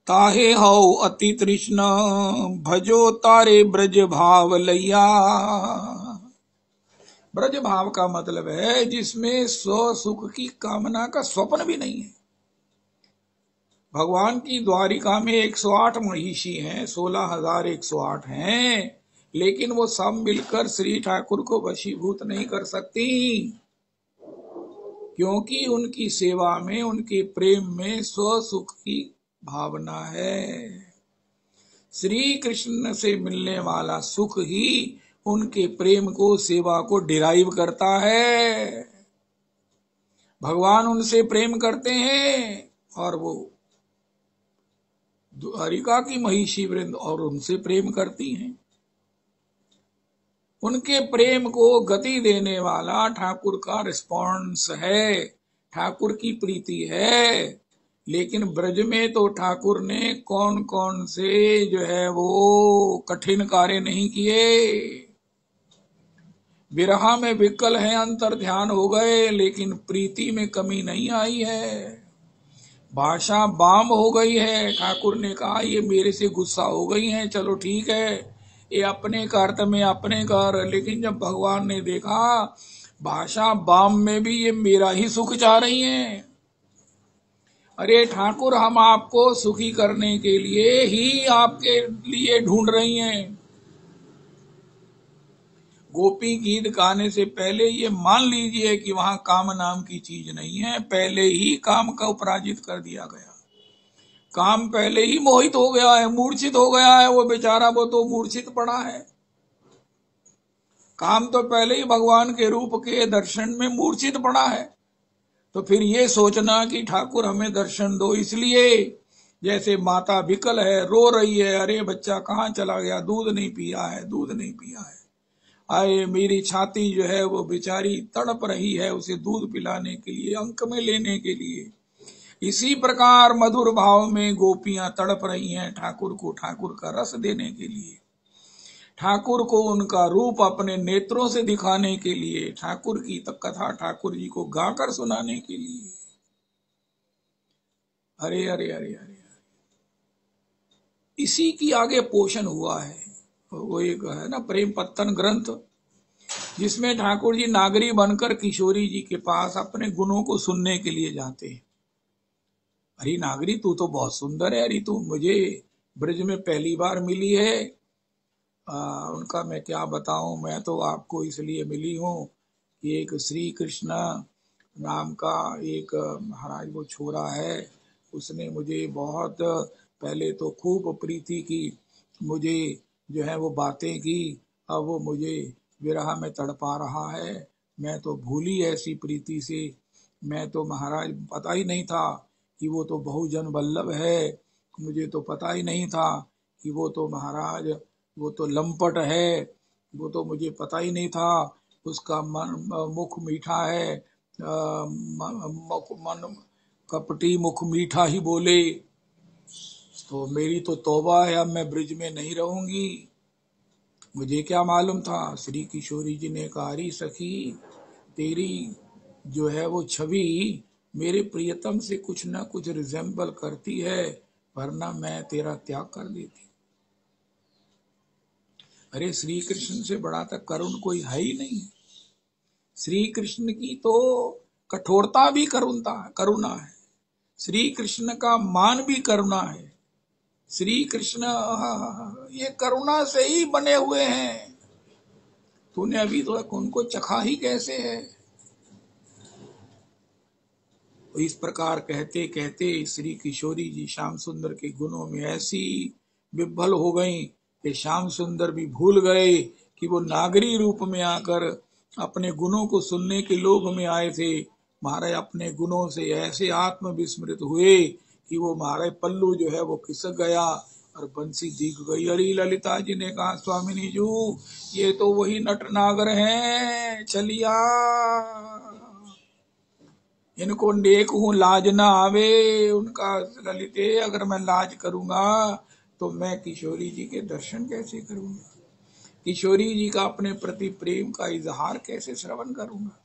ताहे हौ अति तृष्ण भजो तारे ब्रज भाव लैया। ब्रज भाव का मतलब है जिसमें स्व सुख की कामना का स्वप्न भी नहीं है। भगवान की द्वारिका में 108 महिषी हैं, 16,108 हैं, लेकिन वो सब मिलकर श्री ठाकुर को वशीभूत नहीं कर सकती, क्योंकि उनकी सेवा में, उनके प्रेम में स्व सुख की भावना है। श्री कृष्ण से मिलने वाला सुख ही उनके प्रेम को, सेवा को डिराइव करता है। भगवान उनसे प्रेम करते हैं और वो द्वारिका की महिषी वृंद और उनसे प्रेम करती हैं। उनके प्रेम को गति देने वाला ठाकुर का रिस्पॉन्स है, ठाकुर की प्रीति है। लेकिन ब्रज में तो ठाकुर ने कौन कौन से जो है वो कठिन कार्य नहीं किए। विरह में विकल है, अंतर ध्यान हो गए, लेकिन प्रीति में कमी नहीं आई है। भाषा बाम हो गई है, ठाकुर ने कहा ये मेरे से गुस्सा हो गई हैं, चलो ठीक है, ये अपने कर मैं अपने कर। लेकिन जब भगवान ने देखा भाषा बाम में भी ये मेरा ही सुख चाह रही हैं, अरे ठाकुर हम आपको सुखी करने के लिए ही आपके लिए ढूंढ रही हैं। गोपी गीत गाने से पहले ये मान लीजिए कि वहां काम नाम की चीज नहीं है, पहले ही काम को पराजित कर दिया गया। काम पहले ही मोहित हो गया है, मूर्छित हो गया है, वो बेचारा वो तो मूर्छित पड़ा है। काम तो पहले ही भगवान के रूप के दर्शन में मूर्छित पड़ा है। तो फिर ये सोचना कि ठाकुर हमें दर्शन दो, इसलिए जैसे माता विकल है, रो रही है, अरे बच्चा कहाँ चला गया, दूध नहीं पिया है, दूध नहीं पिया है, आए मेरी छाती जो है वो बेचारी तड़प रही है उसे दूध पिलाने के लिए, अंक में लेने के लिए। इसी प्रकार मधुर भाव में गोपियां तड़प रही हैं ठाकुर को ठाकुर का रस देने के लिए, ठाकुर को उनका रूप अपने नेत्रों से दिखाने के लिए, ठाकुर की कथा ठाकुर जी को गाकर सुनाने के लिए। अरे अरे अरे अरे, इसी की आगे पोषण हुआ है वो एक है ना प्रेम पत्तन ग्रंथ, जिसमें ठाकुर जी नागरी बनकर किशोरी जी के पास अपने गुणों को सुनने के लिए जाते हैं। अरे नागरी तू तो बहुत सुंदर है, अरे तू मुझे ब्रज में पहली बार मिली है। उनका मैं क्या बताऊं, मैं तो आपको इसलिए मिली हूं कि एक श्री कृष्ण नाम का एक महाराज वो छोरा है, उसने मुझे बहुत पहले तो खूब प्रीति की, मुझे जो है वो बातें की, अब वो मुझे विरह में तड़पा रहा है। मैं तो भूली ऐसी प्रीति से, मैं तो महाराज पता ही नहीं था कि वो तो बहुजन वल्लभ है, मुझे तो पता ही नहीं था कि वो तो महाराज वो तो लंपट है, वो तो मुझे पता ही नहीं था, उसका मुख मीठा है, मन कपटी मुख मीठा ही बोले। तो मेरी तो तौबा है, अब मैं ब्रिज में नहीं रहूंगी। मुझे क्या मालूम था। श्री किशोरी जी ने कहा अरे सखी तेरी जो है वो छवि मेरे प्रियतम से कुछ न कुछ रिजेंबल करती है, वरना मैं तेरा त्याग कर देती। अरे श्री कृष्ण से बड़ा तक करुण कोई है ही नहीं। श्री कृष्ण की तो कठोरता भी करुणा है, श्री कृष्ण का मान भी करुणा है। श्री कृष्ण ये करुणा से ही बने हुए हैं। तूने अभी तो उनको चखा ही कैसे है। तो इस प्रकार कहते कहते श्री किशोरी जी श्याम सुंदर के गुणों में ऐसी विभल हो गई कि श्याम सुंदर भी भूल गए कि वो नागरी रूप में आकर अपने गुणों को सुनने के लोभ में आए थे। महाराज अपने गुणों से ऐसे आत्म विस्मृत हुए कि वो महाराज पल्लू जो है वो खिसक गया और बंसी दिख गई। अरे ललिता जी ने कहा स्वामिनी जू ये तो वही नटनागर हैं, चलिया इनको नेक हूं लाज ना आवे। उनका ललिते अगर मैं लाज करूंगा तो मैं किशोरी जी के दर्शन कैसे करूंगा, किशोरी जी का अपने प्रति प्रेम का इजहार कैसे श्रवण करूंगा।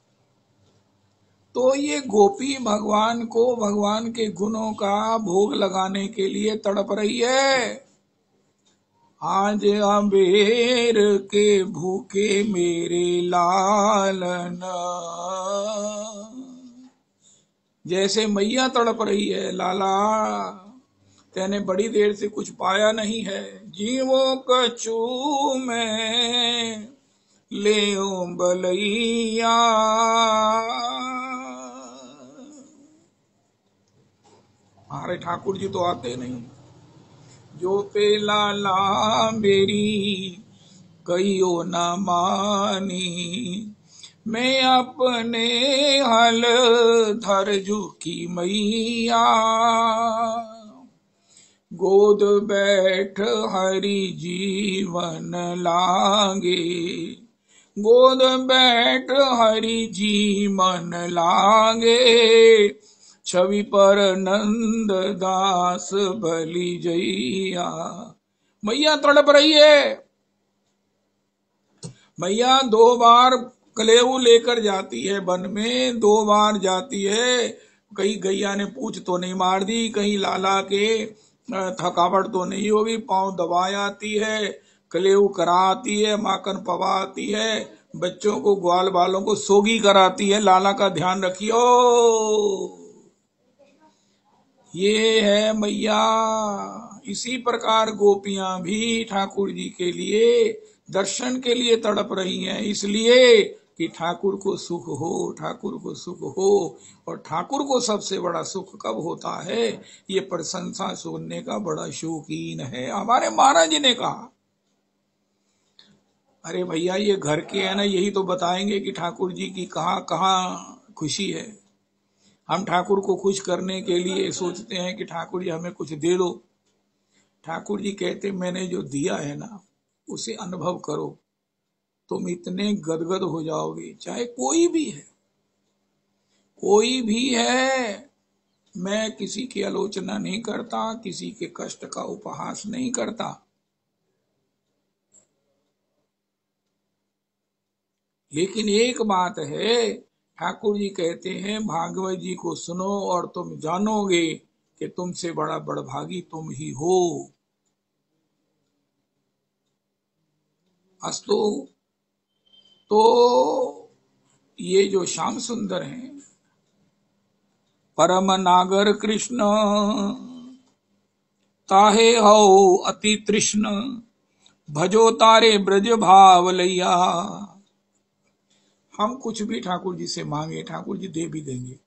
तो ये गोपी भगवान को भगवान के गुणों का भोग लगाने के लिए तड़प रही है। आज अबेर के भूखे मेरे लालन, जैसे मैया तड़प रही है, लाला तेने बड़ी देर से कुछ पाया नहीं है, जीवों कछु में ले बलैया। हमारे ठाकुर जी तो आते नहीं। जो पे लाला मेरी कहियो ना मानी, मैं अपने हल धर झुकी मैया, गोद बैठ हरि जीवन लागे, गोद बैठ हरि जीवन लागे, छवि पर नंद दास बलि जैया। मैया तड़प रही है। मैया 2 बार कलेऊ लेकर जाती है वन में, 2 बार जाती है। कहीं गैया ने पूंछ तो नहीं मार दी, कहीं लाला के थकावट तो नहीं होगी, पांव दबा आती है, कलेऊ कराती है, माखन पवाती है, बच्चों को ग्वाल बालों को सोगी कराती है। लाला का ध्यान रखियो। ये है मैया। इसी प्रकार गोपियां भी ठाकुर जी के लिए दर्शन के लिए तड़प रही हैं, इसलिए कि ठाकुर को सुख हो, ठाकुर को सुख हो। और ठाकुर को सबसे बड़ा सुख कब होता है? ये प्रशंसा सुनने का बड़ा शौकीन है। हमारे महाराज जी ने कहा, अरे भैया ये घर के है ना, यही तो बताएंगे कि ठाकुर जी की कहाँ कहाँ खुशी है। हम ठाकुर को खुश करने के लिए सोचते हैं कि ठाकुर जी हमें कुछ दे दो। ठाकुर जी कहते मैंने जो दिया है ना उसे अनुभव करो, तुम इतने गदगद हो जाओगे। चाहे कोई भी है, कोई भी है। मैं किसी की आलोचना नहीं करता, किसी के कष्ट का उपहास नहीं करता, लेकिन एक बात है, ठाकुर जी कहते हैं भागवत जी को सुनो और तुम जानोगे कि तुमसे बड़ा बड़भागी तुम ही हो। अस्तु, तो ये जो श्याम सुंदर हैं, परम नागर कृष्ण ताहे हो अति तृष्ण, भजो तारे ब्रज भाव लैया। हम कुछ भी ठाकुर जी से मांगे, ठाकुर जी दे भी देंगे,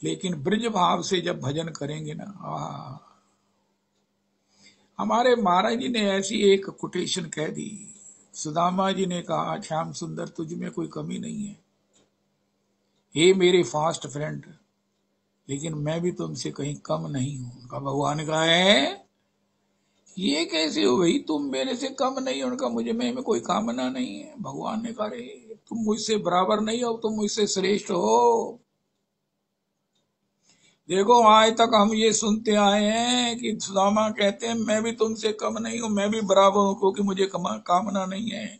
लेकिन ब्रज भाव से जब भजन करेंगे ना, हमारे महाराज जी ने ऐसी एक कोटेशन कह दी। सुदामा जी ने कहा, श्याम सुंदर तुझ में कोई कमी नहीं है, हे मेरे फास्ट फ्रेंड, लेकिन मैं भी तुमसे कहीं कम नहीं हूं। उनका भगवान का है, ये कैसे हो गई, तुम मेरे से कम नहीं। उनका मुझे में कोई कामना नहीं है। भगवान ने कहा, रे तुम मुझसे बराबर नहीं हो, तुम मुझसे श्रेष्ठ हो। देखो आज तक हम ये सुनते आए हैं कि सुदामा कहते हैं मैं भी तुमसे कम नहीं हूं, मैं भी बराबर हूं, क्योंकि मुझे कामना नहीं है।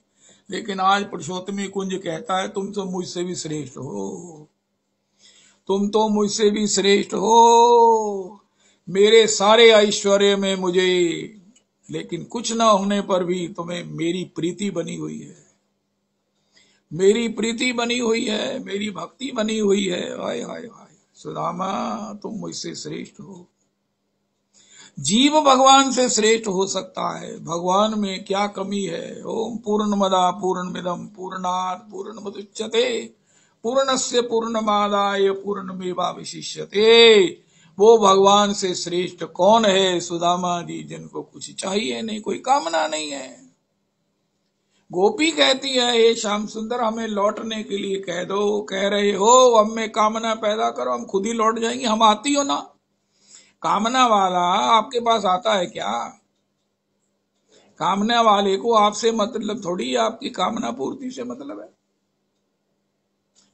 लेकिन आज पुरुषोत्तमी कुंज कहता है तुम तो मुझसे भी श्रेष्ठ हो, तुम तो मुझसे भी श्रेष्ठ हो, मेरे सारे ऐश्वर्य में मुझे, लेकिन कुछ ना होने पर भी तुम्हें मेरी प्रीति बनी हुई है, मेरी प्रीति बनी हुई है, मेरी भक्ति बनी हुई है। हाय हाय हाय सुदामा, तुम मुझसे श्रेष्ठ हो। जीव भगवान से श्रेष्ठ हो सकता है, भगवान में क्या कमी है? ओम पूर्णमदा पूर्णमिदं पूर्णात् पूर्णमुदच्यते पूर्णस्य पूर्णमादाय पूर्णमेवावशिष्यते। वो भगवान से श्रेष्ठ कौन है सुदामा जी, जिनको कुछ चाहिए नहीं, कोई कामना नहीं है। गोपी कहती है, हे श्याम सुंदर हमें लौटने के लिए कह दो। कह रहे हो हम में कामना पैदा करो, हम खुद ही लौट जाएंगे। हम आती हो ना, कामना वाला आपके पास आता है क्या? कामना वाले को आपसे मतलब थोड़ी, आपकी कामना पूर्ति से मतलब है।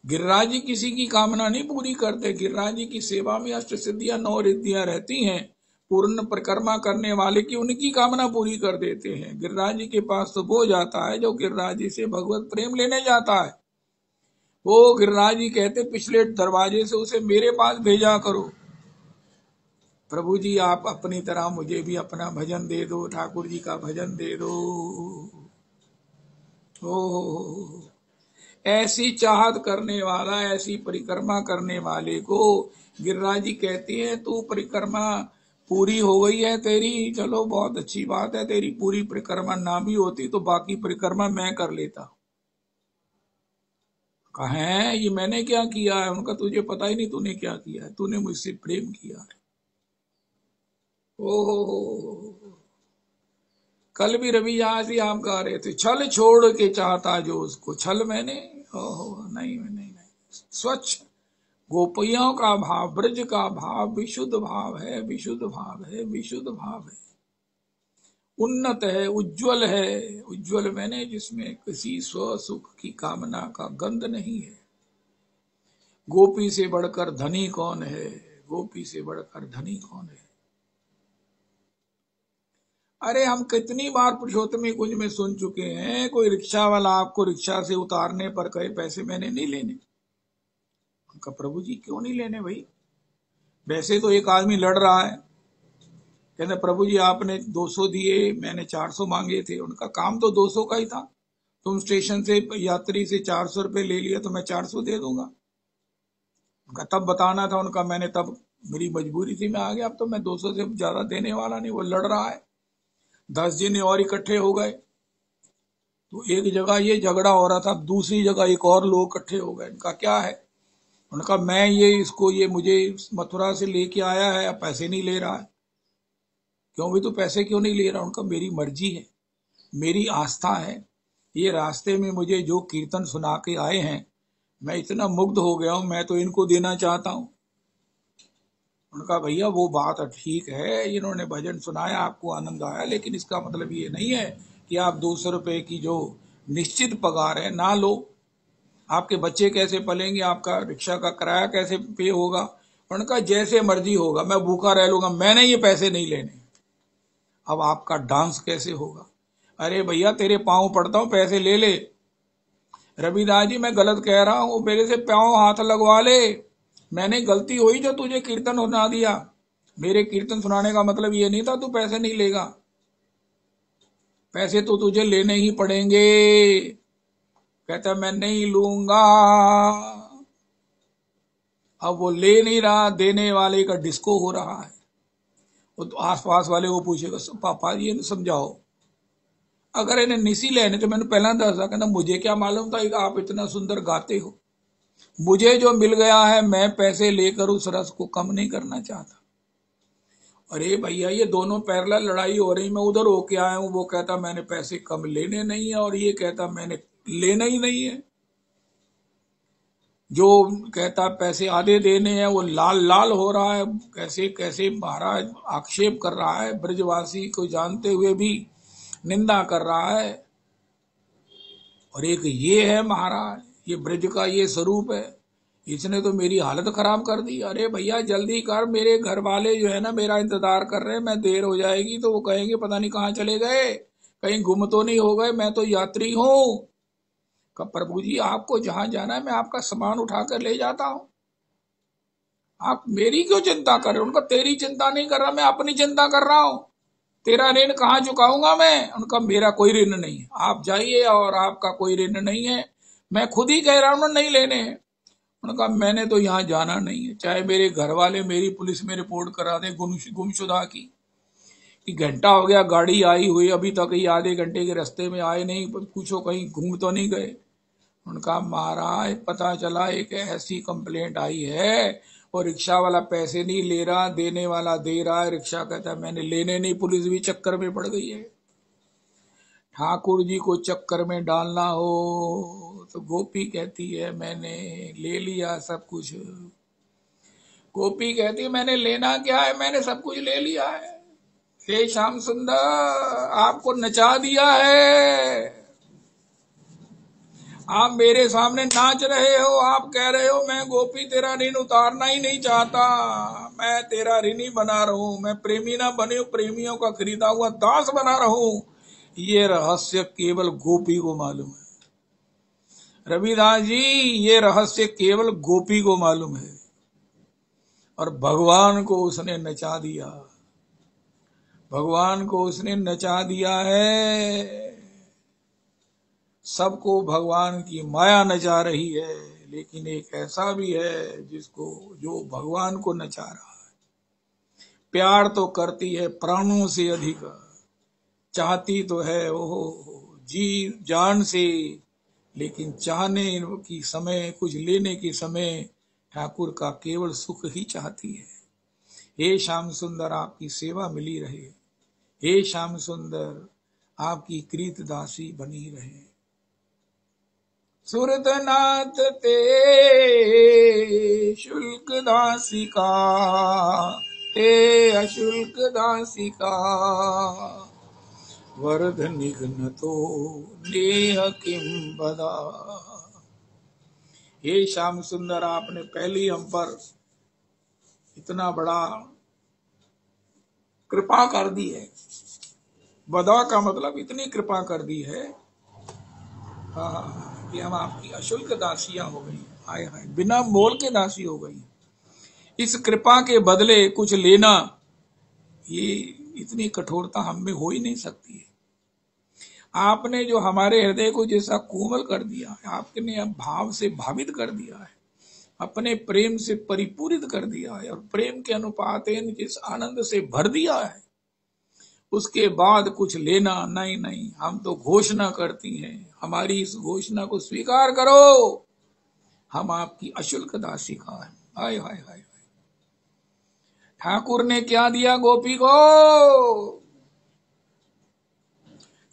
गिरिराज जी किसी की कामना नहीं पूरी करते। गिरिराज जी की सेवा में अष्ट सिद्धियां 9 रिद्धियां रहती हैं। पूर्ण परिक्रमा करने वाले की उनकी कामना पूरी कर देते हैं। गिरिराज जी के पास तो वो जाता है जो गिरिराज जी से भगवत प्रेम लेने जाता है। वो गिरिराज जी कहते पिछले दरवाजे से उसे मेरे पास भेजा करो। प्रभु जी आप अपनी तरह मुझे भी अपना भजन दे दो, ठाकुर जी का भजन दे दो। ओ ऐसी चाहत करने वाला, ऐसी परिक्रमा करने वाले को गिरिराज जी कहती है तू परिक्रमा पूरी हो गई है तेरी, चलो बहुत अच्छी बात है। तेरी पूरी परिक्रमा ना भी होती तो बाकी परिक्रमा मैं कर लेता। कहें ये मैंने क्या किया है? उनका तुझे पता ही नहीं तूने क्या किया है, तूने मुझसे प्रेम किया है। ओहो, कल भी रवि यहाँ से हम गा रहे थे, छल छोड़ के चाहता जो उसको, छल मैंने ओहो, नहीं नहीं नहीं, स्वच्छ गोपियों का भाव, ब्रज का भाव विशुद्ध भाव है, विशुद्ध भाव है, विशुद्ध भाव है, उन्नत है, उज्जवल है। उज्जवल मैंने जिसमें किसी स्व सुख की कामना का गंध नहीं है। गोपी से बढ़कर धनी कौन है? गोपी से बढ़कर धनी कौन है? अरे हम कितनी बार पुरुषोत्तमी कुंज में सुन चुके हैं, कोई रिक्शा वाला आपको रिक्शा से उतारने पर कहे पैसे मैंने नहीं लेने। उनका प्रभु जी क्यों नहीं लेने भाई? वैसे तो एक आदमी लड़ रहा है, कहते प्रभु जी आपने 200 दिए, मैंने 400 मांगे थे। उनका काम तो 200 का ही था, तुम स्टेशन से यात्री से 400 रुपए ले लिया तो मैं 400 दे दूंगा। उनका तब बताना था, उनका मैंने तब मेरी मजबूरी थी, मैं आ गया, अब तो मैं 200 से ज्यादा देने वाला नहीं। वो लड़ रहा है, 10 जने और इकट्ठे हो गए, तो एक जगह ये झगड़ा हो रहा था, दूसरी जगह एक और लोग इकट्ठे हो गए। उनका क्या है? उनका मैं ये मुझे मथुरा से लेके आया है, अब पैसे नहीं ले रहा है। क्यों भी? तो पैसे क्यों नहीं ले रहा? उनका मेरी मर्जी है, मेरी आस्था है। ये रास्ते में मुझे जो कीर्तन सुना के आए हैं, मैं इतना मुग्ध हो गया हूं, मैं तो इनको देना चाहता हूं। उनका भैया वो बात ठीक है, इन्होंने भजन सुनाया, आपको आनंद आया, लेकिन इसका मतलब ये नहीं है कि आप 200 रुपए की जो निश्चित पगार है ना लो। आपके बच्चे कैसे पलेंगे? आपका रिक्शा का किराया कैसे पे होगा? उनका जैसे मर्जी होगा, मैं भूखा रह लूंगा, मैंने ये पैसे नहीं लेने। अब आपका डांस कैसे होगा? अरे भैया तेरे पांव पड़ता हूं, पैसे ले ले। रविदास जी मैं गलत कह रहा हूं, मेरे से पांव हाथ लगवा ले, मैंने गलती हुई जो तुझे कीर्तन सुना दिया। मेरे कीर्तन सुनाने का मतलब ये नहीं था तू पैसे नहीं लेगा, पैसे तो तुझे लेने ही पड़ेंगे। कहता मैं नहीं लूंगा। अब वो ले नहीं रहा, देने वाले का डिस्को हो रहा है। वो तो आसपास वाले वो पूछेगा पापा ये समझाओ, अगर इन्हें निसी लेने तो मैंने पहला दसा, कहना मुझे क्या मालूम था आप इतना सुंदर गाते हो, मुझे जो मिल गया है मैं पैसे लेकर उस रस को कम नहीं करना चाहता। अरे भैया ये दोनों पैरेलल लड़ाई हो रही, मैं उधर होके आया हूं, वो कहता मैंने पैसे कम लेने नहीं है, और ये कहता मैंने लेना ही नहीं है। जो कहता पैसे आधे देने हैं वो लाल लाल हो रहा है, कैसे कैसे महाराज आक्षेप कर रहा है, ब्रजवासी को जानते हुए भी निंदा कर रहा है। और एक ये है महाराज, ये ब्रज का ये स्वरूप है, इसने तो मेरी हालत खराब कर दी। अरे भैया जल्दी कर, मेरे घर वाले जो है ना मेरा इंतजार कर रहे हैं, मैं देर हो जाएगी तो वो कहेंगे पता नहीं कहाँ चले गए, कहीं गुम तो नहीं हो गए, मैं तो यात्री हूं। कब प्रभु जी आपको जहां जाना है मैं आपका सामान उठाकर ले जाता हूं, आप मेरी क्यों चिंता कर रहे हो? उनका तेरी चिंता नहीं कर रहा, मैं अपनी चिंता कर रहा हूं। तेरा ऋण कहाँ चुकाऊंगा मैं? उनका मेरा कोई ऋण नहीं है, आप जाइए, और आपका कोई ऋण नहीं है, मैं खुद ही कह रहा हूं नहीं लेने हैं। उनका मैंने तो यहाँ जाना नहीं है, चाहे मेरे घर वाले मेरी पुलिस में रिपोर्ट करा दे गुमशुदा की कि घंटा हो गया गाड़ी आई हुई अभी तक ये आधे घंटे के रास्ते में आए नहीं, पूछो कहीं घूम तो नहीं गए। उनका महाराज पता चला एक ऐसी कंप्लेंट आई है और रिक्शा वाला पैसे नहीं ले रहा, देने वाला दे रहा है, रिक्शा कहता है मैंने लेने नहीं, पुलिस भी चक्कर में पड़ गई है। ठाकुर जी को चक्कर में डालना हो तो गोपी कहती है मैंने ले लिया सब कुछ। गोपी कहती है मैंने लेना क्या है, मैंने सब कुछ ले लिया है। हे श्याम सुंदर आपको नचा दिया है, आप मेरे सामने नाच रहे हो, आप कह रहे हो मैं गोपी तेरा ऋण उतारना ही नहीं चाहता, मैं तेरा ऋणी बना रहा हूं, मैं प्रेमी ना बने प्रेमियों का खरीदा हुआ दास बना रहा हूं। ये रहस्य केवल गोपी को मालूम है। रविदास जी ये रहस्य केवल गोपी को मालूम है, और भगवान को उसने नचा दिया, भगवान को उसने नचा दिया है। सबको भगवान की माया नचा रही है, लेकिन एक ऐसा भी है जिसको जो भगवान को नचा रहा है। प्यार तो करती है प्राणों से अधिक, चाहती तो है वो जी जान से, लेकिन चाहने की समय कुछ लेने के समय ठाकुर का केवल सुख ही चाहती है। हे श्याम सुंदर आपकी सेवा मिली रहे, हे श्याम सुंदर आपकी कृत दासी बनी रहे। सुरतनाथ ते शुल्क दासिका ते अशुल्क दासिका वरद निघ्न तो नेह किम बदा। हे श्याम सुंदर, आपने पहली हम पर इतना बड़ा कृपा कर दी है। बदा का मतलब इतनी कृपा कर दी है कि हम आपकी अशुल्क दासियां हो गई। हाय हाय, बिना मोल के दासी हो गई। इस कृपा के बदले कुछ लेना, ये इतनी कठोरता हम में हो ही नहीं सकती है। आपने जो हमारे हृदय को जैसा कोमल कर दिया है, आपने भाव से भावित कर दिया है, अपने प्रेम से परिपूरित कर दिया है और प्रेम के अनुपात जिस आनंद से भर दिया है, उसके बाद कुछ लेना नहीं। नहीं, हम तो घोषणा करती हैं, हमारी इस घोषणा को स्वीकार करो, हम आपकी अशुल्क दासिका है। हाय हाय हाय। ठाकुर ने क्या दिया गोपी को?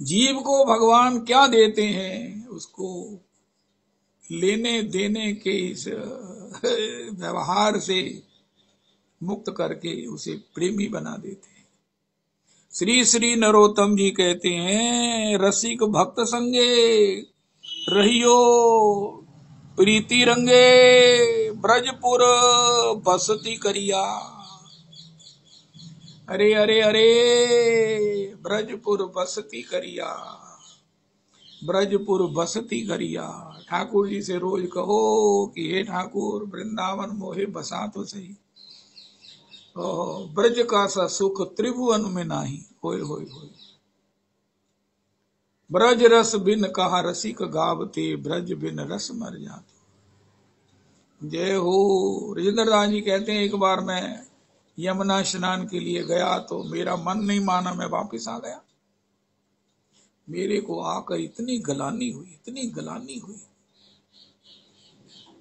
जीव को भगवान क्या देते हैं? उसको लेने देने के इस व्यवहार से मुक्त करके उसे प्रेमी बना देते हैं। श्री श्री नरोत्तम जी कहते हैं, रसिक भक्त संगे रहियो प्रीति रंगे ब्रजपुर बसती करिया। अरे अरे अरे, ब्रजपुर बसती करिया, ब्रजपुर बसती करिया। ठाकुर जी से रोज कहो कि हे ठाकुर, वृंदावन मोहे बसा तो सही, ब्रज का सा सुख त्रिभुवन में नाही। होय होय होय। ब्रज रस बिन कहा रसिक गावते, ब्रज बिन रस मर जाते। जय हो। राजेंद्र दास जी कहते हैं, एक बार मैं यमुना स्नान के लिए गया तो मेरा मन नहीं माना, मैं वापस आ गया। मेरे को आकर इतनी गलानी हुई, इतनी गलानी हुई।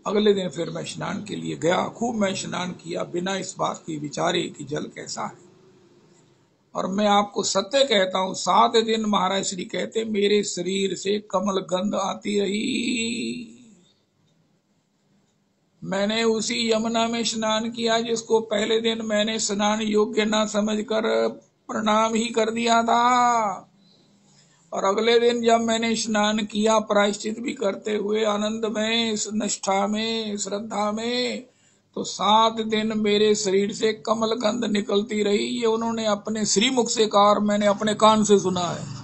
अगले दिन फिर मैं स्नान के लिए गया, खूब मैं स्नान किया, बिना इस बात की विचारे कि जल कैसा है। और मैं आपको सत्य कहता हूं, 7 दिन महाराज श्री कहते मेरे शरीर से कमल गंध आती रही। मैंने उसी यमुना में स्नान किया जिसको पहले दिन मैंने स्नान योग्य ना समझकर प्रणाम ही कर दिया था। और अगले दिन जब मैंने स्नान किया, प्रायश्चित भी करते हुए आनंद में, निष्ठा में, श्रद्धा में, तो 7 दिन मेरे शरीर से कमल गंध निकलती रही। ये उन्होंने अपने श्रीमुख से कहा और मैंने अपने कान से सुना है।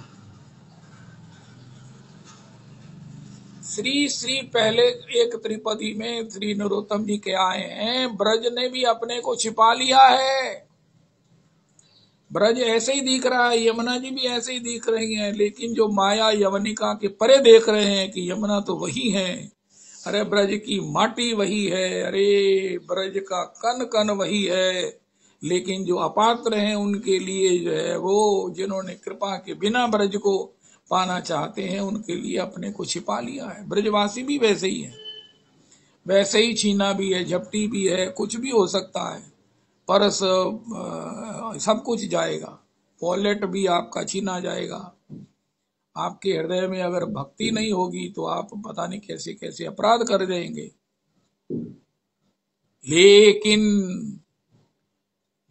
श्री श्री पहले एक त्रिपदी में श्री नरोत्तम जी के आए हैं, ब्रज ने भी अपने को छिपा लिया है। ब्रज ऐसे ही दिख रहा है, यमुना जी भी ऐसे ही दिख रही हैं, लेकिन जो माया यवनिका के परे देख रहे हैं कि यमुना तो वही है, अरे ब्रज की माटी वही है, अरे ब्रज का कन कन वही है। लेकिन जो अपात्र हैं उनके लिए जो है, वो जिन्होंने कृपा के बिना ब्रज को पाना चाहते हैं, उनके लिए अपने को छिपा लिया है। ब्रजवासी भी वैसे ही है, वैसे ही छीना भी है, झपटी भी है, कुछ भी हो सकता है, परस सब कुछ जाएगा, वॉलेट भी आपका छीना जाएगा। आपके हृदय में अगर भक्ति नहीं होगी तो आप पता नहीं कैसे कैसे अपराध कर देंगे। लेकिन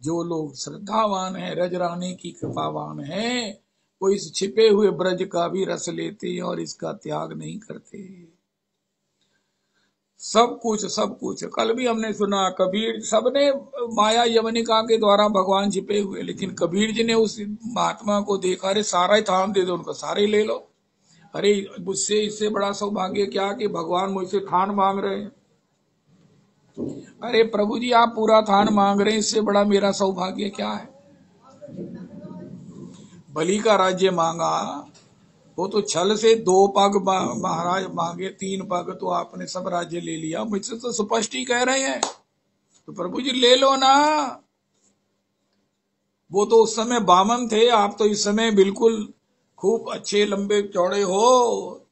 जो लोग श्रद्धावान हैं, रजरानी की कृपावान हैं, वो इस छिपे हुए ब्रज का भी रस लेते हैं और इसका त्याग नहीं करते। सब कुछ कल भी हमने सुना, कबीर, सबने माया यवनिका के द्वारा भगवान छिपे हुए, लेकिन कबीर जी ने उस महात्मा को देखा, अरे सारा ही थान दे दो उनको, सारे ले लो। अरे मुझसे इससे बड़ा सौभाग्य क्या कि भगवान मुझसे थान मांग रहे हैं। अरे प्रभु जी, आप पूरा थान मांग रहे हैं, इससे बड़ा मेरा सौभाग्य क्या है। बलि का राज्य मांगा, वो तो छल से 2 पग महाराज मांगे, 3 पग तो आपने सब राज्य ले लिया। मुझसे तो स्पष्ट ही कह रहे हैं, तो प्रभु जी ले लो ना। वो तो उस समय बामन थे, आप तो इस समय बिल्कुल खूब अच्छे लंबे चौड़े हो,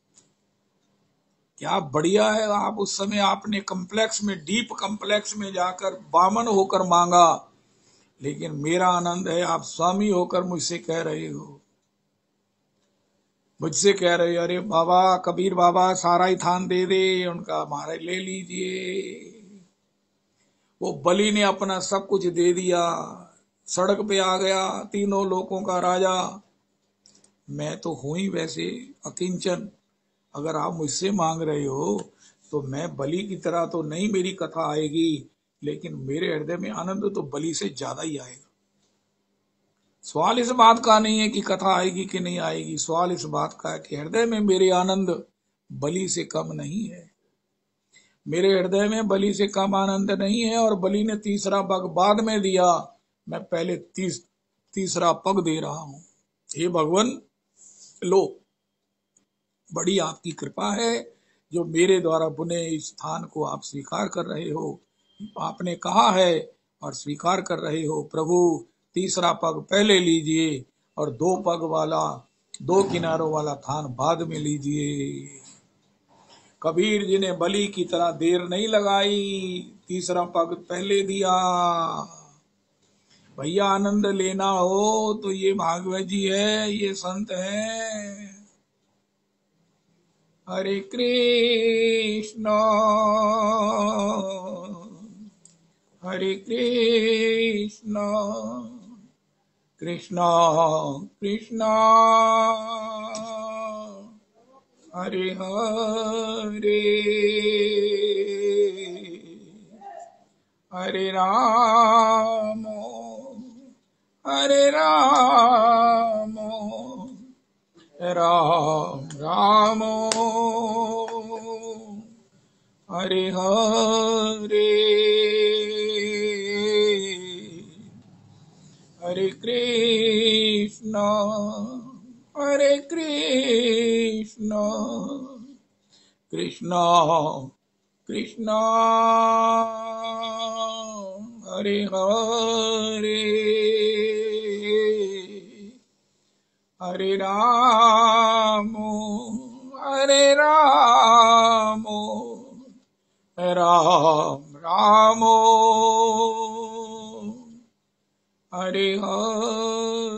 क्या बढ़िया है। आप उस समय आपने कम्प्लेक्स में, डीप कम्प्लेक्स में जाकर बामन होकर मांगा, लेकिन मेरा आनंद है आप स्वामी होकर मुझसे कह रहे हो। मुझसे कह रहे अरे बाबा कबीर बाबा सारा ही थान दे दे, उनका हमारा ले लीजिए। वो बलि ने अपना सब कुछ दे दिया, सड़क पे आ गया, तीनों लोकों का राजा। मैं तो हूं ही वैसे अकिंचन, अगर आप मुझसे मांग रहे हो तो मैं बलि की तरह तो नहीं मेरी कथा आएगी, लेकिन मेरे हृदय में आनंद तो बलि से ज्यादा ही आएगा। सवाल इस बात का नहीं है कि कथा आएगी कि नहीं आएगी, सवाल इस बात का है कि हृदय में मेरे आनंद बलि से कम नहीं है। मेरे हृदय में बलि से कम आनंद नहीं है, और बलि ने तीसरा पग बाद में दिया, मैं पहले तीसरा पग दे रहा हूं। हे भगवान, लो, बड़ी आपकी कृपा है जो मेरे द्वारा बुने इस स्थान को आप स्वीकार कर रहे हो। आपने कहा है और स्वीकार कर रहे हो। प्रभु तीसरा पग पहले लीजिए और दो किनारों वाला थान बाद में लीजिए। कबीर जी ने बलि की तरह देर नहीं लगाई, तीसरा पग पहले दिया। भैया आनंद लेना हो तो ये भागवत जी है, ये संत है। हरे कृष्ण हरे कृष्ण कृष्ण कृष्ण हरे हरे हरे राम हरे राम राम राम हरे हरे हरे कृष्ण कृष्ण कृष्ण हरे हरे हरे राम राम राम हरे हरे।